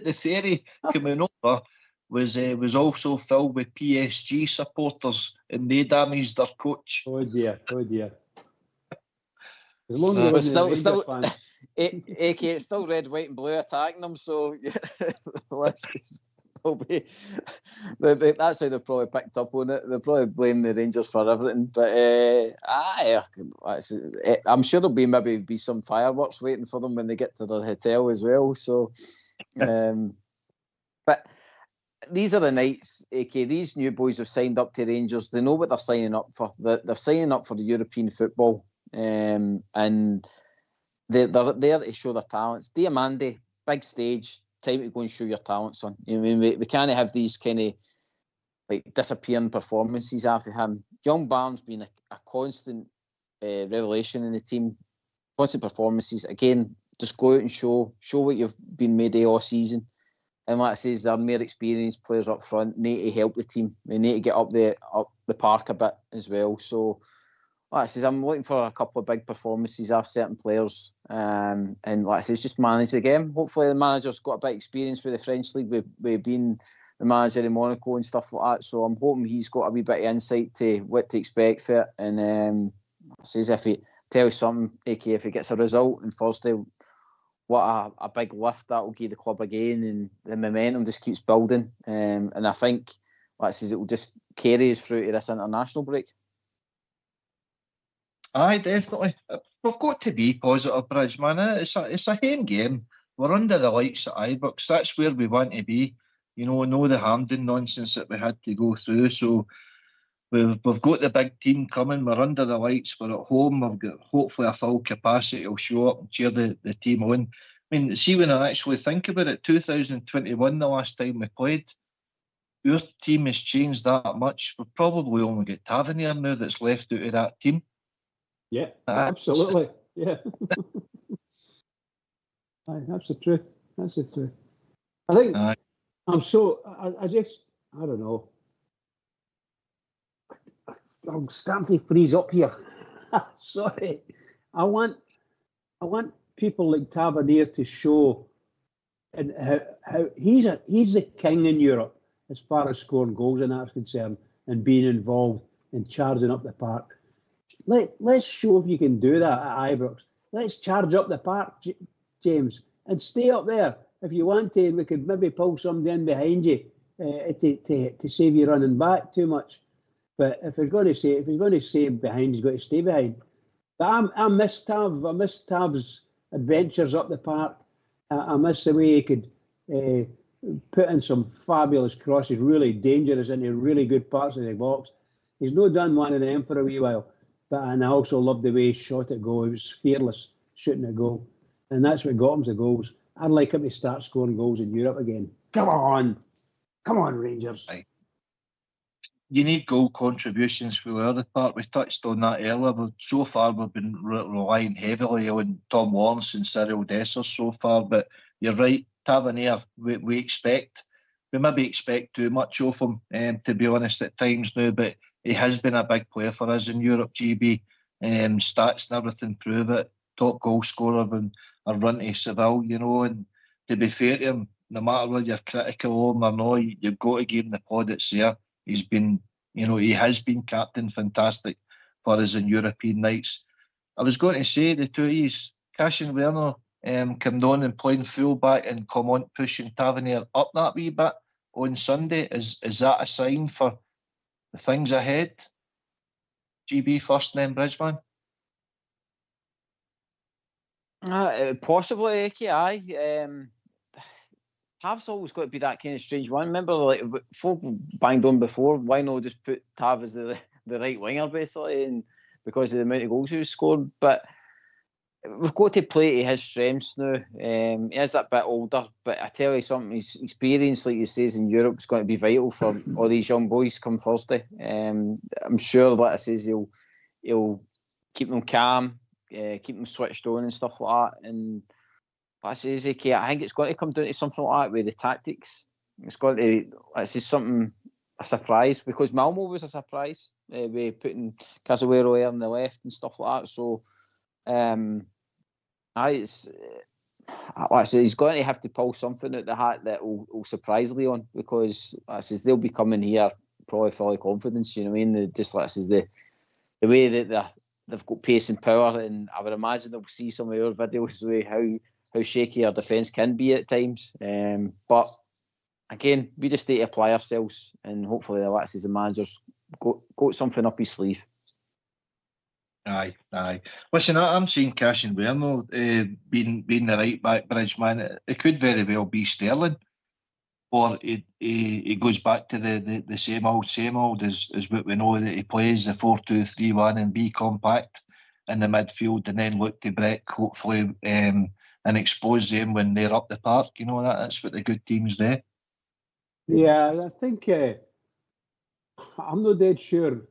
The ferry coming over was also filled with PSG supporters, and they damaged their coach. Oh dear. As long as it's still red, white and blue attacking them, so that's how they've probably picked up on it. They'll probably blame the Rangers for everything, but I'm sure there'll be some fireworks waiting for them when they get to their hotel as well. So, but these are the nights, these new boys have signed up to Rangers. They know what they're signing up for. They're signing up for the European football, and they're there to show their talents. Diamande, big stage, time to go and show your talents on. You know what I mean? We can't have these kind of like disappearing performances after him. Young Barnes been a constant revelation in the team. Constant performances. Again, just go out and show what you've been made of all season. And like I says, there are more experienced players up front, need to help the team. We need to get up the park a bit as well. So, like I says, I'm looking for a couple of big performances off certain players. And like I says, just manage the game. Hopefully the manager's got a bit of experience with the French League, with being the manager in Monaco and stuff like that. So I'm hoping he's got a wee bit of insight to what to expect for it. And like I says, if he tells something, if he gets a result on Thursday, what a big lift that will give the club again, and the momentum just keeps building. And I think, like I says, it will just carry us through to this international break. Aye, definitely. We've got to be positive, Bridgeman. It's a home game. We're under the lights at Ibrox. That's where we want to be. You know the Hampden nonsense that we had to go through. So we've got the big team coming. We're under the lights. We're at home. We've got hopefully a full capacity will show up and cheer the team on. I mean, see, when I actually think about it, 2021, the last time we played, your team has changed that much. We've probably only got Tavernier now that's left out of that team. Yeah, absolutely. Yeah. Aye, that's the truth. That's the truth. I think I don't know. I'm starting to freeze up here. Sorry. I want people like Tavernier to show and how he's the king in Europe as far as scoring goals and that's concerned and being involved and charging up the park. Let's show if you can do that at Ibrox. Let's charge up the park, James, and stay up there if you want to. And we could maybe pull somebody in behind you to save you running back too much. But if he's going to stay behind, he's got to stay behind. But I miss Tav. I miss Tav's adventures up the park. I miss the way he could put in some fabulous crosses, really dangerous into really good parts of the box. He's not done one of them for a wee while. And I also loved the way he shot at goal. He was fearless shooting at goal. And that's what got him the goals. I'd like him to start scoring goals in Europe again. Come on, Rangers. Right. You need goal contributions for the other part. We touched on that earlier, but so far we've been relying heavily on Tom Lawrence and Cyril Dessers so far. But you're right, Tavernier, we maybe expect too much of him, to be honest, at times now. But he has been a big player for us in Europe, GB. Stats and everything prove it. Top goal scorer and a run to Seville, and to be fair to him, no matter whether you're critical of him or not, you've got to give him the plaudits there. He's been, he has been captain fantastic for us in European nights. I was going to say the two of yous, Cash and Werner, coming on and playing full-back and come on pushing Tavernier up that wee bit on Sunday. Is that a sign for the things ahead? GB first and then Bridgeman? Possibly, aye. Tav's always got to be that kind of strange one. Remember, like folk banged on before, why not just put Tav as the right winger, basically, and because of the amount of goals he scored. But we've got to play to his strengths now. He is that bit older, but I tell you something, his experience, like he says, in Europe is going to be vital for all these young boys come Thursday. I'm sure, like I says, he'll keep them calm, keep them switched on and stuff like that. And I says, I think it's going to come down to something like that with the tactics. It's going to, it's just something, a surprise, because Malmo was a surprise with putting Casemiro there on the left and stuff like that. So, it's, like I say, he's going to have to pull something out the hat that will surprise Lyon, because like I says, they'll be coming here probably full of confidence. You know what I mean? Just like I says, the way that they've got pace and power, and I would imagine they'll see some of your videos with how shaky our defence can be at times. But again, we just need to apply ourselves, and hopefully the managers got something up his sleeve. Aye. Listen, I'm seeing Cash and Werner being the right back Bridgeman. It could very well be Sterling, or he goes back to the same old as what we know, that he plays the 4-2-3-1 and be compact in the midfield, and then look to break, hopefully, and expose them when they're up the park. That's what the good teams do. Yeah, I think I'm not dead sure.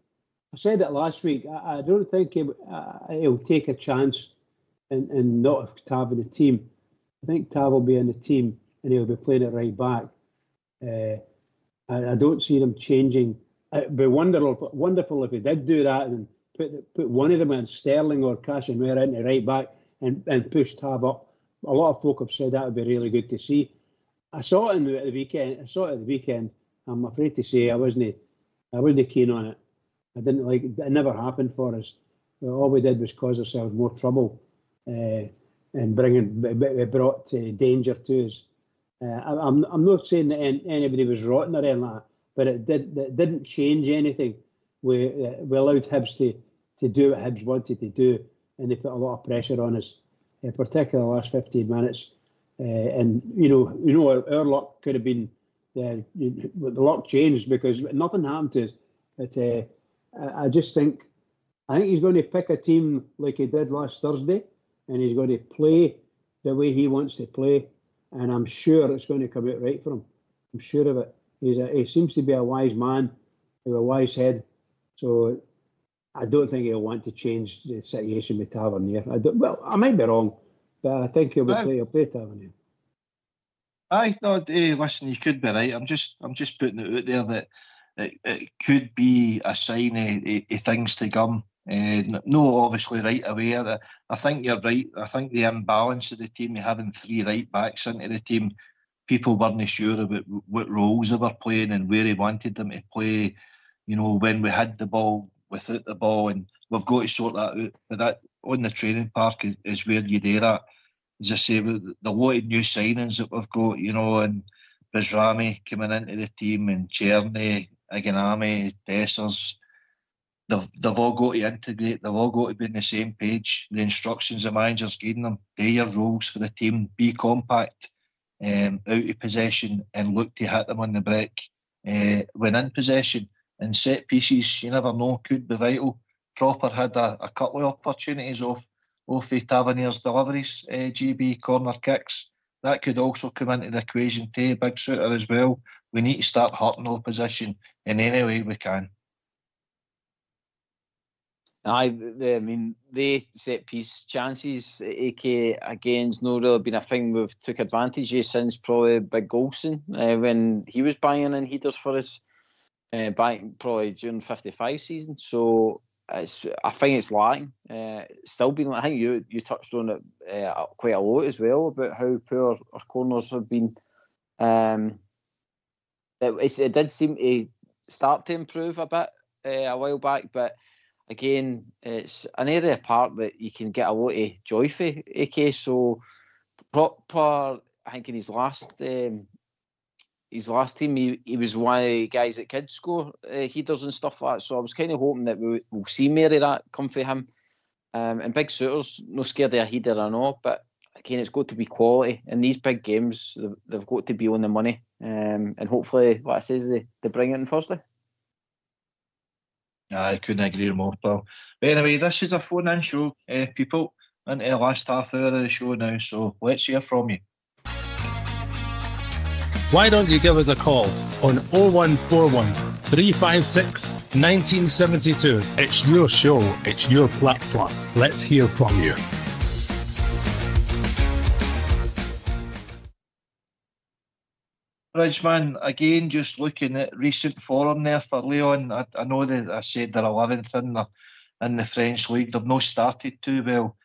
I said it last week. I don't think he'll take a chance and not have Tav in the team. I think Tav will be in the team and he'll be playing it right back. I don't see them changing. It'd be wonderful if he did do that and put one of them in, Sterling or Casemiro, into right back and push Tav up. A lot of folk have said that would be really good to see. I saw it at the weekend. I'm afraid to say I wasn't keen on it. I didn't like it. It never happened for us. All we did was cause ourselves more trouble and brought danger to us. I'm not saying that anybody was rotten or anything like that, but it didn't change anything. We allowed Hibs to do what Hibs wanted to do, and they put a lot of pressure on us, particularly the last 15 minutes. And our luck could have been the luck changed because nothing happened to us. But I think he's going to pick a team like he did last Thursday, and he's going to play the way he wants to play, and I'm sure it's going to come out right for him. I'm sure of it. He seems to be a wise man with a wise head, so I don't think he'll want to change the situation with Tavernier. I might be wrong, but I think he'll play Tavernier. I thought, listen, you could be right. I'm just putting it out there that it could be a sign of things to come. No, obviously right away. I think you're right. I think the imbalance of the team, having 3 right backs into the team, people weren't sure about what roles they were playing and where he wanted them to play. You know, when we had the ball, without the ball, and we've got to sort that out. But that on the training park is where you do that. As I say, the lot of new signings that we've got, you know, and Bizrami coming into the team, and Cherny, Iganami, Dessers, they've all got to integrate. They've all got to be on the same page. The instructions the manager's giving them: do your roles for the team, be compact, out of possession, and look to hit them on the break when in possession. And set pieces, you never know, could be vital. Cropper had a couple of opportunities off Tavernier's deliveries, GB corner kicks. That could also come into the equation too, big shooter as well. We need to start hurting opposition in any way we can. I mean, they set piece chances, AK again's not really been a thing we've took advantage of since probably Big Golson when he was buying in headers for us back probably during 55 season. So I think it's lacking. Still been, I think you touched on it quite a lot as well about how poor our corners have been. It did seem to start to improve a bit a while back, but again, it's an area apart that you can get a lot of joy for, AK. So proper, I think in his last team, he was one of the guys that could score headers and stuff like that. So I was kind of hoping that we'll see more of that come for him. And big suitors, no scared of a header or not, but again, it's got to be quality. In these big games, they've got to be on the money. And hopefully, like I says, they bring it on Thursday. I couldn't agree more, pal. But anyway, this is a phone-in show, people, into the last half hour of the show now, so let's hear from you. Why don't you give us a call on 0141 356 1972? It's your show, it's your platform. Let's hear from you. Ridgeman, again, just looking at recent form there for Lyon. I know that I said they're 11th in the French league. They've not started too well.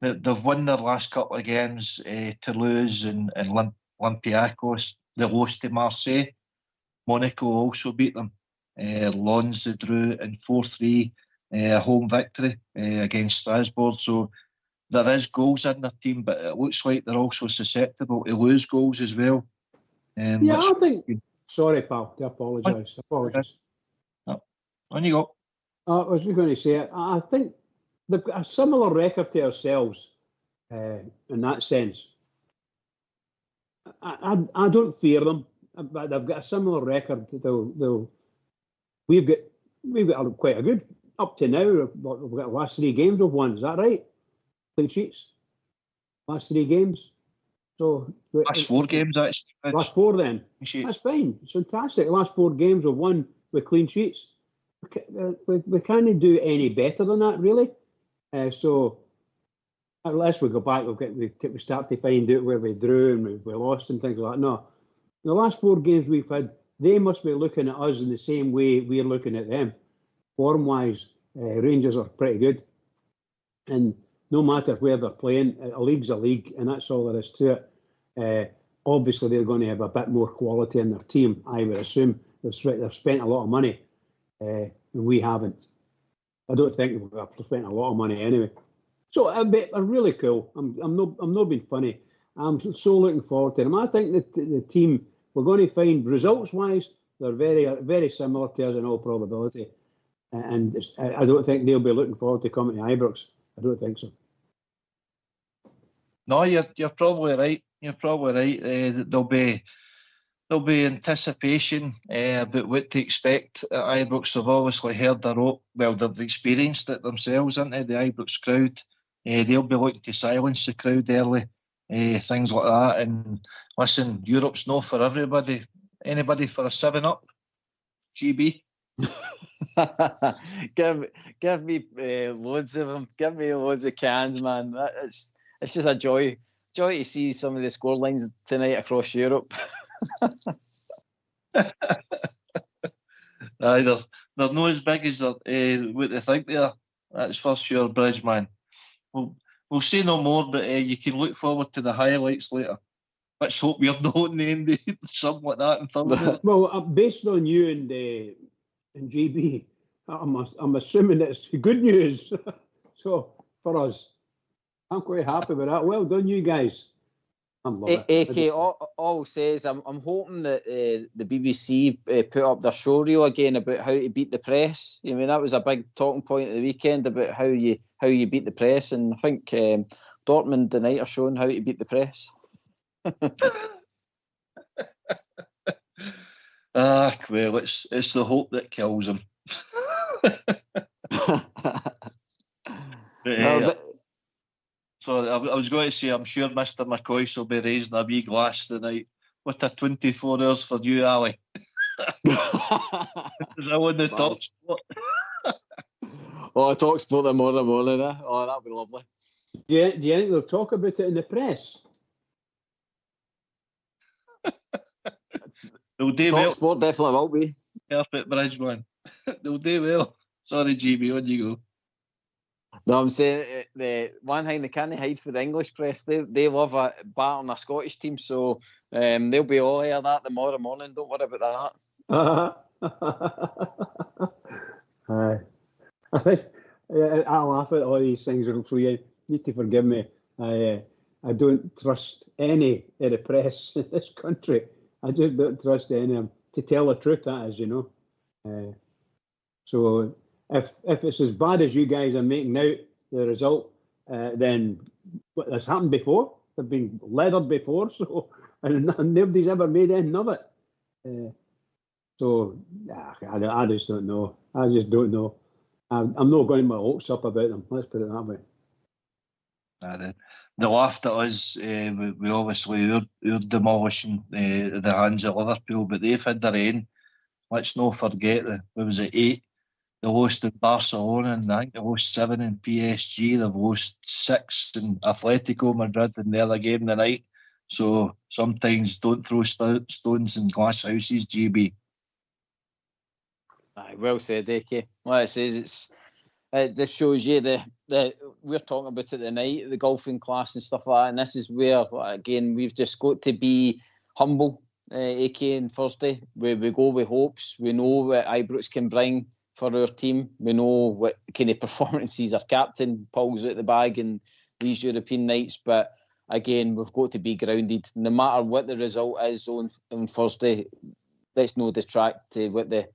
They've won their last couple of games, Toulouse and Olympiacos. They lost to Marseille. Monaco also beat them. Lens they drew in 4-3, a home victory against Strasbourg. So there is goals in their team, but it looks like they're also susceptible to lose goals as well. I think. Sorry, pal. I apologise. On you go. I was just going to say, I think they've got a similar record to ourselves in that sense. I don't fear them, but they've got a similar record. We've got quite a good up to now. We've got the last 3 games we've won. Is that right? Clean sheets. Last 3 games. So last 4 games, actually. Last 4 then. That's fine. It's fantastic. The last 4 games we've won with clean sheets. We can't do any better than that, really. So unless we go back, we start to find out where we drew and we lost and things like that. No, the last 4 games we've had, they must be looking at us in the same way we're looking at them. Form-wise, Rangers are pretty good, and no matter where they're playing, a league's a league, and that's all there is to it. Obviously, they're going to have a bit more quality in their team, I would assume. They've spent a lot of money, and we haven't. I don't think we've spent a lot of money anyway. So I'm really cool. I'm not being funny. I'm so looking forward to them. I think that the team we're going to find results-wise, they're very, very similar to us in all probability, and I don't think they'll be looking forward to coming to Ibrox. I don't think so. No, you're probably right. You're probably right. There'll be anticipation about what to expect at Ibrox. They've obviously heard they've experienced it themselves, into the Ibrox crowd. They'll be looking to silence the crowd early, things like that. And listen, Europe's not for everybody. Anybody for a 7-Up? GB? give me loads of them. Give me loads of cans, man. It's just a joy to see some of the score lines tonight across Europe. Aye, they're not as big as what they think they are. That's for sure, Bridgeman. We'll say no more, but you can look forward to the highlights later. Let's hope you're not named something like that in Thursday. Well, based on you and GB, I'm assuming it's good news. So for us, I'm quite happy with that. Well done, you guys. I'm loving it. AK all says I'm hoping that the BBC put up their show reel again about how to beat the press. I mean, that was a big talking point at the weekend about how you beat the press, and I think Dortmund tonight are showing how to beat the press. Well, it's the hope that kills them. So I was going to say, I'm sure Mr. McCoist will be raising a wee glass tonight. What a 24 hours for you, Ali. Is that on the top spot? Oh, talk sport tomorrow morning, eh? Oh, that'll be lovely. Yeah, do you think they'll talk about it in the press? They'll do Talk well. sport definitely will be. Perfect, Bridgeman. They'll do well. Sorry, GB, on you go. No, I'm saying the one thing they can't hide for the English press. They love a battling a Scottish team, so they'll be all over that tomorrow morning. Don't worry about that. I laugh at all these things, so you need to forgive me. I don't trust any of the press in this country. I just don't trust any of them to tell the truth. That is, So if it's as bad as you guys are making out the result, then what has happened before? They've been leathered before, so and nobody's ever made anything of it. I just don't know. I just don't know. I'm not going to my hopes up about them. Let's put it that way. They laughed at us. We obviously we're demolishing the hands of Liverpool, but they've had their own. Let's not forget that there was 8. They lost in Barcelona, and I think they lost 7 in PSG. They've lost 6 in Atletico Madrid in the other game tonight. So sometimes don't throw stones in glass houses, GB. Aye, well said, AK. Like I says, this shows you the we're talking about it tonight, the golfing class and stuff like that. And this is where, again, we've just got to be humble, AK, on Thursday. We go with hopes. We know what Ibrox can bring for our team. We know what kind of performances our captain pulls out the bag in these European nights. But again, we've got to be grounded. No matter what the result is on Thursday, let's not detract to what the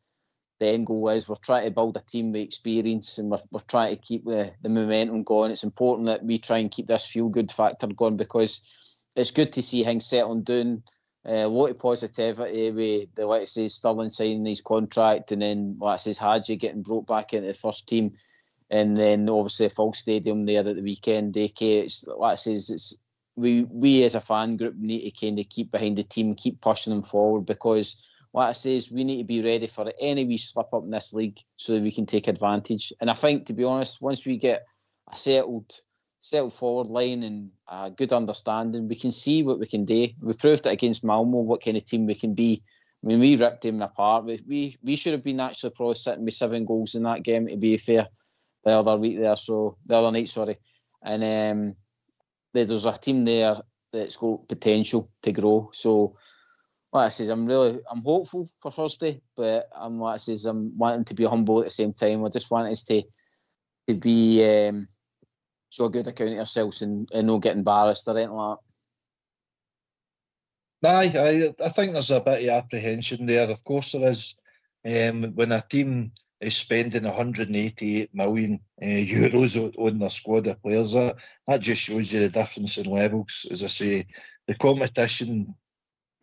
end goal is. We're trying to build a team with experience, and we're trying to keep the momentum going. It's important that we try and keep this feel-good factor going, because it's good to see things settling down. A lot of positivity with like I say, Sterling signing his contract, and then like I says, Hagi getting brought back into the first team, and then obviously a full stadium there at the weekend. It's like I says, it's we as a fan group need to kind of keep behind the team, keep pushing them forward, because like I says, we need to be ready for any wee slip up in this league so that we can take advantage. And I think, to be honest, once we get a settled forward line and a good understanding, we can see what we can do. We proved it against Malmo, what kind of team we can be. I mean, we ripped them apart. We should have been actually probably sitting with 7 goals in that game, to be fair, the other night, sorry. And there's a team there that's got potential to grow. So, like I says, I'm hopeful for Thursday, but I'm wanting to be humble at the same time. I just want us to be so a good account of ourselves and not get embarrassed or anything like that. I think there's a bit of apprehension there. Of course there is. When a team is spending 188 million euros on their squad of players, that just shows you the difference in levels. As I say, the competition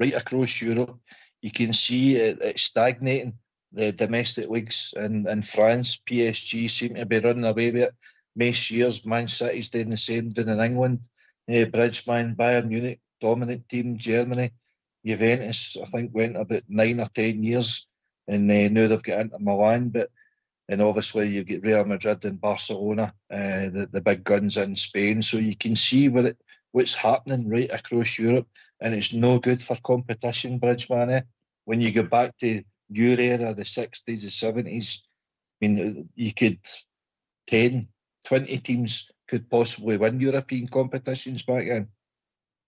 right across Europe, you can see it's stagnating. The domestic leagues in France, PSG seem to be running away with it. Most years, Man City's doing the same down in England. Bridgeman, Bayern Munich, dominant team. Germany, Juventus, I think, went about 9 or 10 years, and now they've got into Milan. And obviously you've got Real Madrid and Barcelona, the big guns in Spain. So you can see what's happening right across Europe, and it's no good for competition, Bridgeman. When you go back to your era, the 60s, the 70s. I mean, you could 10, 20 teams could possibly win European competitions back then.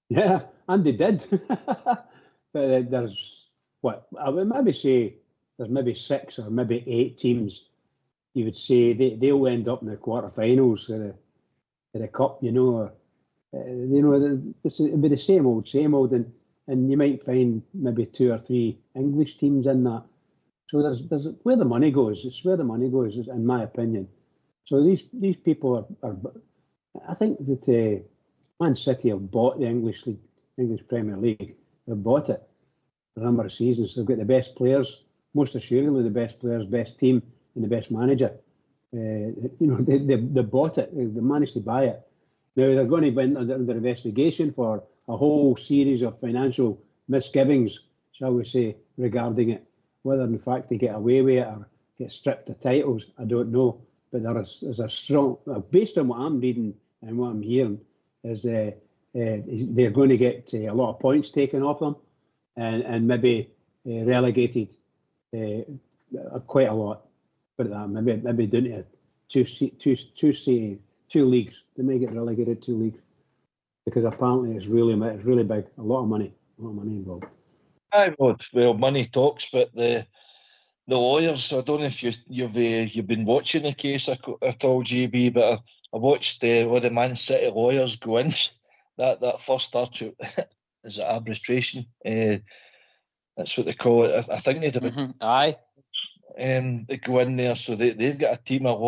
Yeah, and they did. But there's I would maybe say there's maybe 6 or maybe 8 teams. You would say they'll end up in the quarterfinals of the cup. It'll be the same old, and you might find maybe 2 or 3 English teams in that. So there's where the money goes. It's where the money goes, in my opinion. So these people are I think that Man City have bought the English Premier League. They've bought it for a number of seasons. They've got the best players, most assuredly the best players, best team, and the best manager. They bought it. They managed to buy it. Now they're going to be under investigation for a whole series of financial misgivings, shall we say, regarding it. Whether in fact they get away with it or get stripped of titles, I don't know. But there's a strong, based on what I'm reading and what I'm hearing, is they're going to get a lot of points taken off them, and maybe relegated quite a lot. Put it that, maybe down to two leagues. They may get relegated 2 leagues because apparently it's really big. A lot of money involved. Well, money talks, but the lawyers. I don't know if you've been watching the case at all, GB, but I watched all the Man City lawyers go in. That first is arbitration. That's what they call it. I think they'd have aye. They go in there, so they've got a team of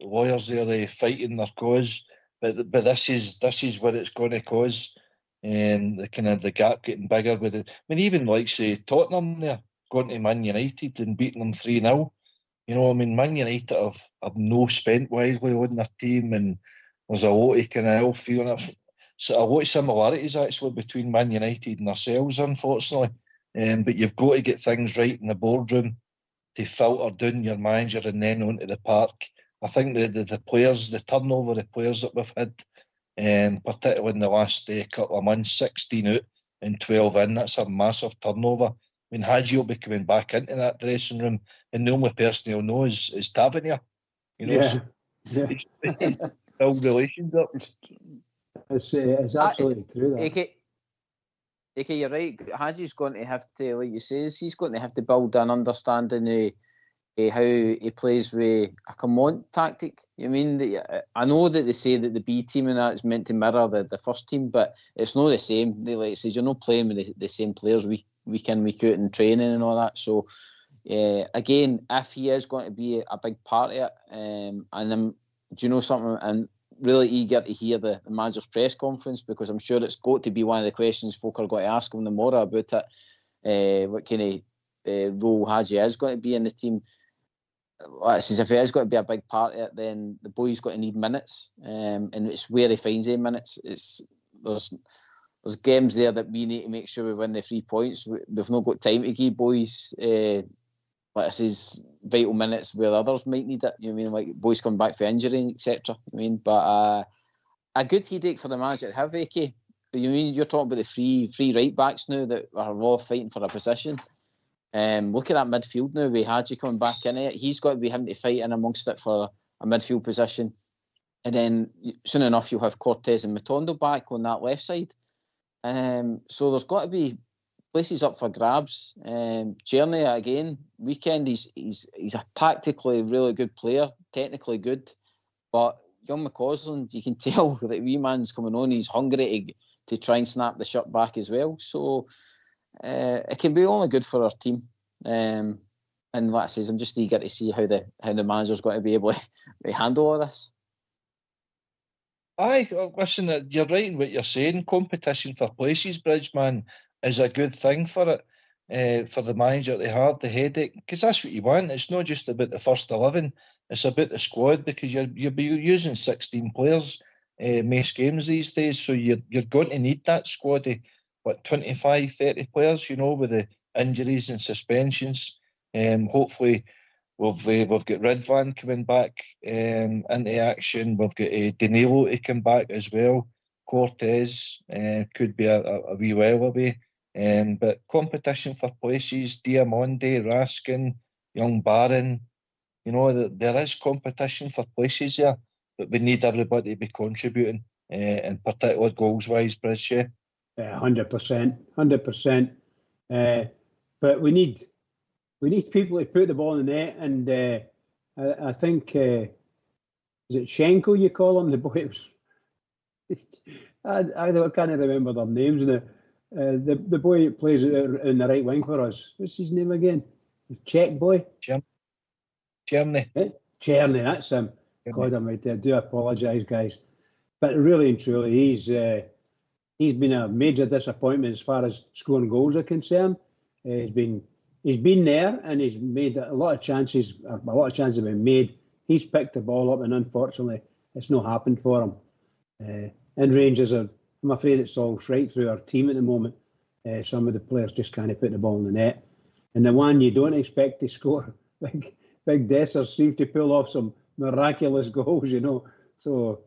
lawyers there fighting their cause. But this is what it's going to cause. The gap getting bigger with it. I mean, even like say Tottenham there going to Man United and beating them 3-0. Man United have no spent wisely on their team, and there's a lot of kind of ill feeling. So a lot of similarities actually between Man United and ourselves, unfortunately. But you've got to get things right in the boardroom to filter down your manager and then onto the park. I think the players, the turnover, the players that we've had, particularly in the last couple of months, 16 out and 12 in, that's a massive turnover. I mean, Hagi will be coming back into that dressing room, and the only person he'll know is Tavernier. Yeah. Build relations up. It's absolutely true. AK, you're right. Hagi's going to have to, like you say, he's going to have to build an understanding of how he plays with a come-on tactic. I mean, I know that they say that the B team and that is meant to mirror the first team, but it's not the same. Like it says, you're not playing with the same players week in, week out in training and all that. So, again, if he is going to be a big part of it, and do you know something? I'm really eager to hear the manager's press conference, because I'm sure it's got to be one of the questions folk are going to ask him tomorrow about it. What kind of role Hagi is going to be in the team. Like I says, if he is going to be a big part of it, then the boy's got to need minutes, and it's where he finds them minutes. There's games there that we need to make sure we win the 3 points. We've not got time to give boys, like I says, vital minutes where others might need it. You know what I mean? Like boys coming back for injury, etc. But a good headache for the manager to have, AK. You mean you're talking about the three right backs now that are all fighting for a position? Look at that midfield now with Hagi coming back in it. He's got to be having to fight in amongst it for a midfield position. And then soon enough you'll have Cortez and Matondo back on that left side. So there's got to be places up for grabs. Tierney, again, weekend, he's a tactically really good player, technically good. But young McCausland, you can tell that wee man's coming on, he's hungry to try and snap the shot back as well. So it can be only good for our team, and like I says, I'm just eager to see how the manager's going to be able to handle all this. Aye, listen, you're right in what you're saying. Competition for places, Bridgeman, is a good thing for it, for the manager to have the headache, because that's what you want. It's not just about the first 11; it's about the squad, because you'll be using 16 players most games these days, so you're going to need that squad of 25, 30 players, with the injuries and suspensions. Hopefully we've got Ridvan coming back into action. We've got Danilo to come back as well. Cortez could be a wee while away. But competition for places, Diamondi, Raskin, young Barron, there is competition for places there, but we need everybody to be contributing, in particular goals-wise, Bridge. 100%. But we need people to put the ball in the net, and I think is it Schenko you call him? The boy I can't remember their names now. The boy who plays in the right wing for us. What's his name again? The Czech boy. Cherny. Cherny, that's him. God almighty, I do apologise, guys, but really and truly, he's been a major disappointment as far as scoring goals are concerned. He's been there, and he's made a lot of chances. A lot of chances have been made. He's picked the ball up, and unfortunately, it's not happened for him. And Rangers I'm afraid it's all right through our team at the moment. Some of the players just can't put the ball in the net, and the one you don't expect to score, Big Desser, seems to pull off some miraculous goals. So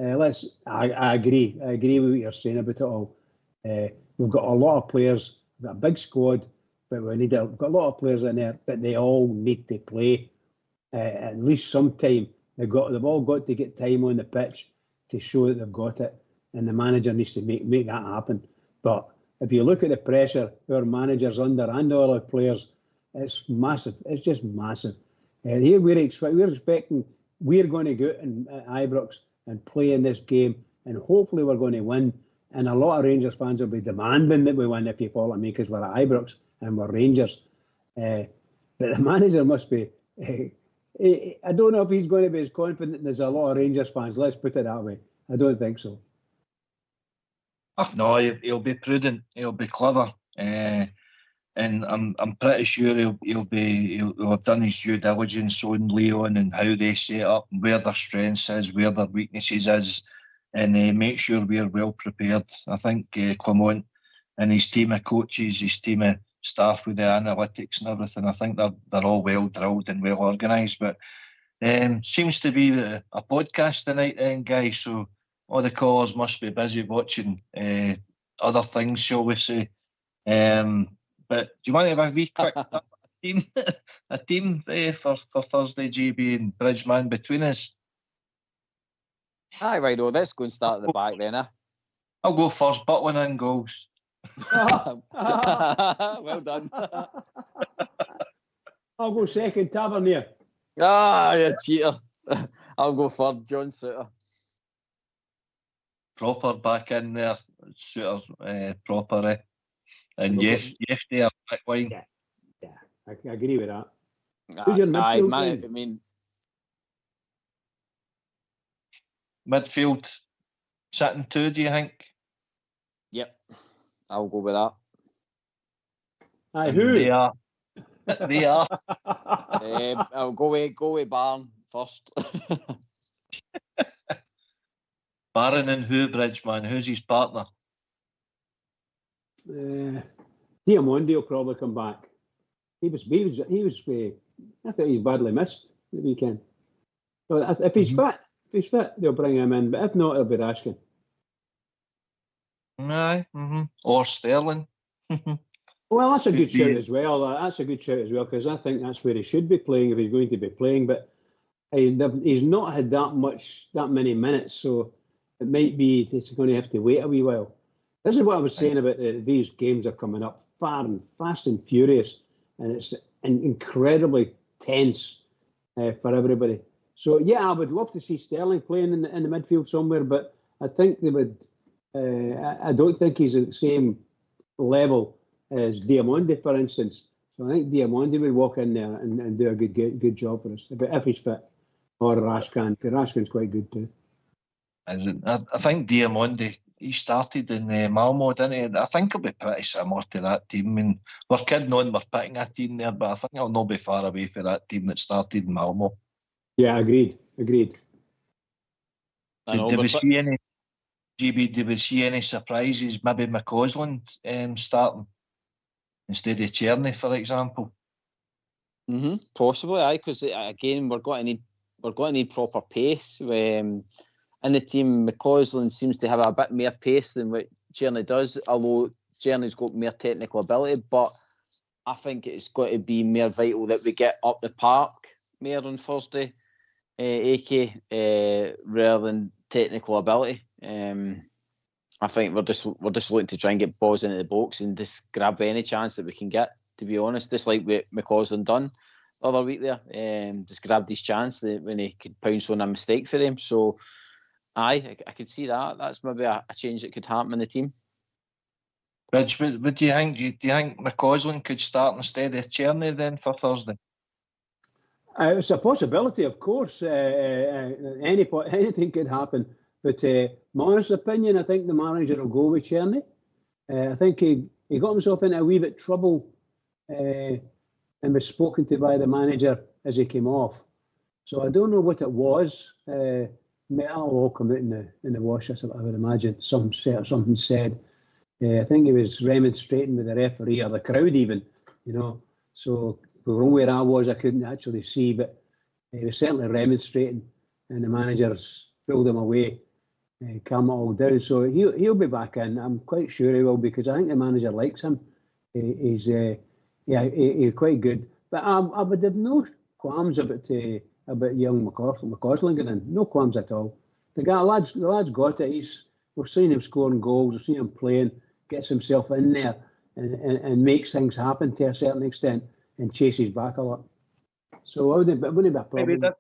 I agree with what you're saying about it all. We've got a lot of players, we've got a big squad, but we've got a lot of players in there, but they all need to play at least some time. They've all got to get time on the pitch to show that they've got it, and the manager needs to make that happen. But if you look at the pressure our manager's under and all our players, it's massive. It's just massive. Here we're expecting we're going to go out in Ibrox and play in this game, and hopefully we're going to win. And a lot of Rangers fans will be demanding that we win, if you follow what I mean, because we're at Ibrox and we're Rangers. But the manager must be. I don't know if he's going to be as confident as a lot of Rangers fans. Let's put it that way. I don't think so. Oh, no, he'll be prudent. He'll be clever. And I'm pretty sure he'll have done his due diligence on Lyon and how they set up, where their strengths is, where their weaknesses is, and make sure we're well prepared. I think Clement and his team of coaches, his team of staff with the analytics and everything, I think they're all well drilled and well organised. But seems to be a podcast tonight then, guys, so all the callers must be busy watching other things, shall we say. But do you want to have a wee quick team for Thursday, GB and Bridgeman, between us? Aye, right, let's go and start at the back then. I'll go first. Butland in goals. Well done. I'll go second. Tavernier. You cheater. I'll go third. John Suter. Proper back in there. Suter proper. And yes, there, back line. Yeah, I agree with that. Midfield sitting two, do you think? Yep, I'll go with that. Who? They are. They are. I'll go with Barn first. Barron and who, Bridgeman? Who's his partner? Diamondi will probably come back. He was. I thought he was badly missed the weekend. So if he's fit, they'll bring him in. But if not, it'll be Raskin. Aye. Or Sterling. Well, that's a good shout as well. That's a good shout as well, because I think that's where he should be playing if he's going to be playing. But he's not had that many minutes, so it might be it's going to have to wait a wee while. This is what I was saying about these games are coming up fast and furious, and it's incredibly tense for everybody. So yeah, I would love to see Sterling playing in the midfield somewhere, but I think they would. I don't think he's at the same level as Diamondi, for instance. So I think Diamondi would walk in there and do a good job for us, if he's fit, or Raskin, because Raskin's quite good too. I think Diamondi, he started in Malmo, didn't he? I think he'll be pretty similar to that team. I mean, we're kidding on, we're picking a team there, but I think he'll not be far away from that team that started in Malmo. Yeah, agreed. Did we see any, GB, did we see any surprises? Maybe McCoist starting instead of Cherny, for example? Possibly, aye, because again, we're going to need proper pace. In the team, McCausland seems to have a bit more pace than what Cherny does, although Journey's got more technical ability, but I think it's got to be more vital that we get up the park more on Thursday, AK, rather than technical ability. I think we're just looking to try and get balls into the box and just grab any chance that we can get, to be honest, just like McCausland done the other week there. Just grabbed his chance when he could pounce on a mistake for him. So I could see that. That's maybe a change that could happen in the team. Rich, what do you think? Do you think McCausland could start instead of Tierney then for Thursday? It's a possibility, of course. Anything could happen. But my honest opinion, I think the manager will go with Tierney. I think he got himself into a wee bit trouble and was spoken to by the manager as he came off. So I don't know what it was. That'll all come out in the wash, I would imagine. Something said. I think he was remonstrating with the referee or the crowd even, So from where I was, I couldn't actually see, but he was certainly remonstrating, and the managers pulled him away, calm it all down. So he'll be back in. I'm quite sure he will, because I think the manager likes him. He's quite good. But I would have no qualms about young McCausland getting in. No qualms at all. The lad's got it. We've seen him scoring goals. We've seen him playing. Gets himself in there and makes things happen to a certain extent and chases back a lot. So it wouldn't be a problem. Maybe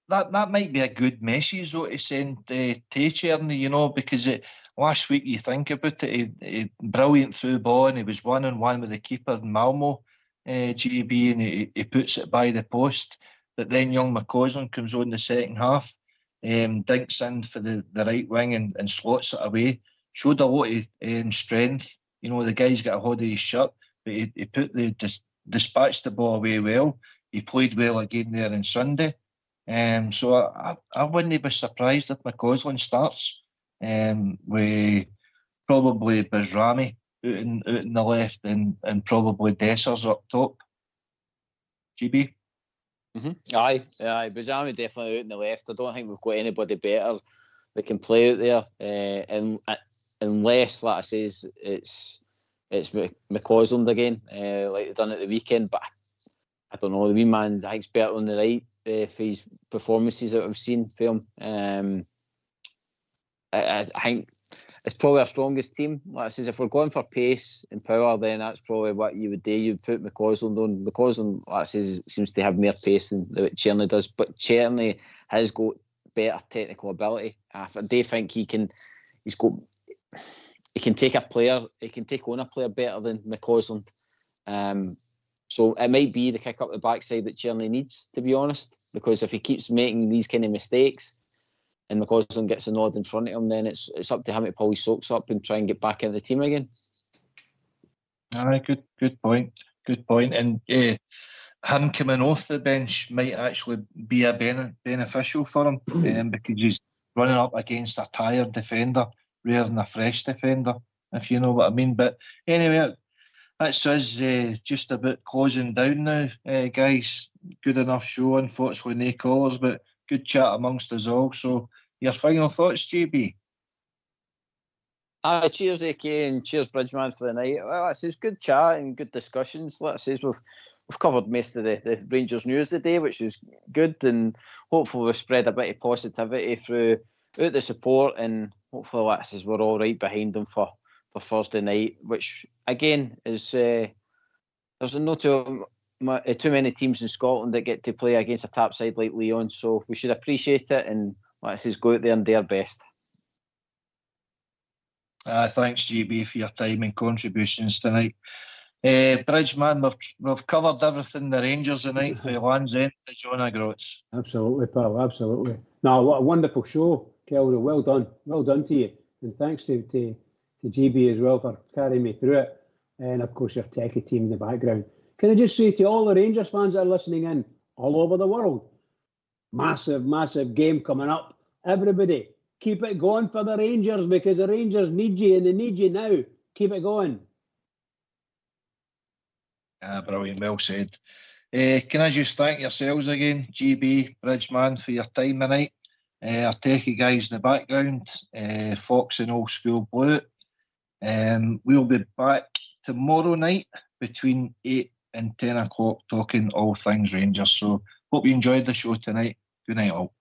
that might be a good message though to send to Tierney, because last week you think about it, he brilliant through ball and he was 1-on-1 with the keeper Malmo, GB, and he puts it by the post. But then young McCausland comes on the second half, dinks in for the right wing and slots it away. Showed a lot of strength. The guy's got a hold of his shirt, but he dispatched the ball away well. He played well again there on Sunday. So I wouldn't be surprised if McCausland starts with probably Bajrami out in the left and probably Dessers up top. GB? Mm-hmm. Aye, Bajrami definitely out in the left. I don't think we've got anybody better that can play out there. Unless, like I says, it's McCausland again, like they done at the weekend. But I don't know, the wee man, I think's better on the right for his performances that I've seen for him. I think it's probably our strongest team. Like I says, if we're going for pace and power, then that's probably what you would do. You'd put McCausland on. McCausland, like I says, seems to have more pace than what Tierney does. But Tierney has got better technical ability. I do think he can take a player, he can take on a player better than McCausland. So it might be the kick up the backside that Tierney needs, to be honest, because if he keeps making these kind of mistakes and McCausland gets a nod in front of him, then it's up to him to pull his socks up and try and get back into the team again. Aye, good point. And him coming off the bench might actually be a beneficial for him because he's running up against a tired defender rather than a fresh defender, if you know what I mean. But anyway, that's us just about closing down now, guys. Good enough show, unfortunately, no callers, but good chat amongst us all. So, your final thoughts, GB? Cheers, AK, and cheers, Bridgeman, for the night. Well, it's good chat and good discussions. Like I says, we've covered most of the Rangers news today, which is good, and hopefully we've spread a bit of positivity throughout the support, and hopefully, like I says, we're all right behind them for Thursday night, which again is there's not too many teams in Scotland that get to play against a top side like Lyon, so we should appreciate it and, like I says, go out there and do our best. Thanks, GB, for your time and contributions tonight. Bridgeman, we've covered everything the Rangers tonight, from Land's End to John O'Groats. Absolutely, pal, absolutely. No, what a wonderful show, Kelvin. Well done to you, and thanks to GB as well for carrying me through it, and of course your techie team in the background. Can I just say to all the Rangers fans that are listening in all over the world, massive game coming up. Everybody, keep it going for the Rangers, because the Rangers need you, and they need you now. Keep it going. Brilliant, well said. Can I just thank yourselves again, GB, Bridgeman, for your time tonight. Our techie guys in the background, Fox and Old School Blue. We'll be back tomorrow night between 8 and 10 o'clock talking all things Rangers. So hope you enjoyed the show tonight. Good night all.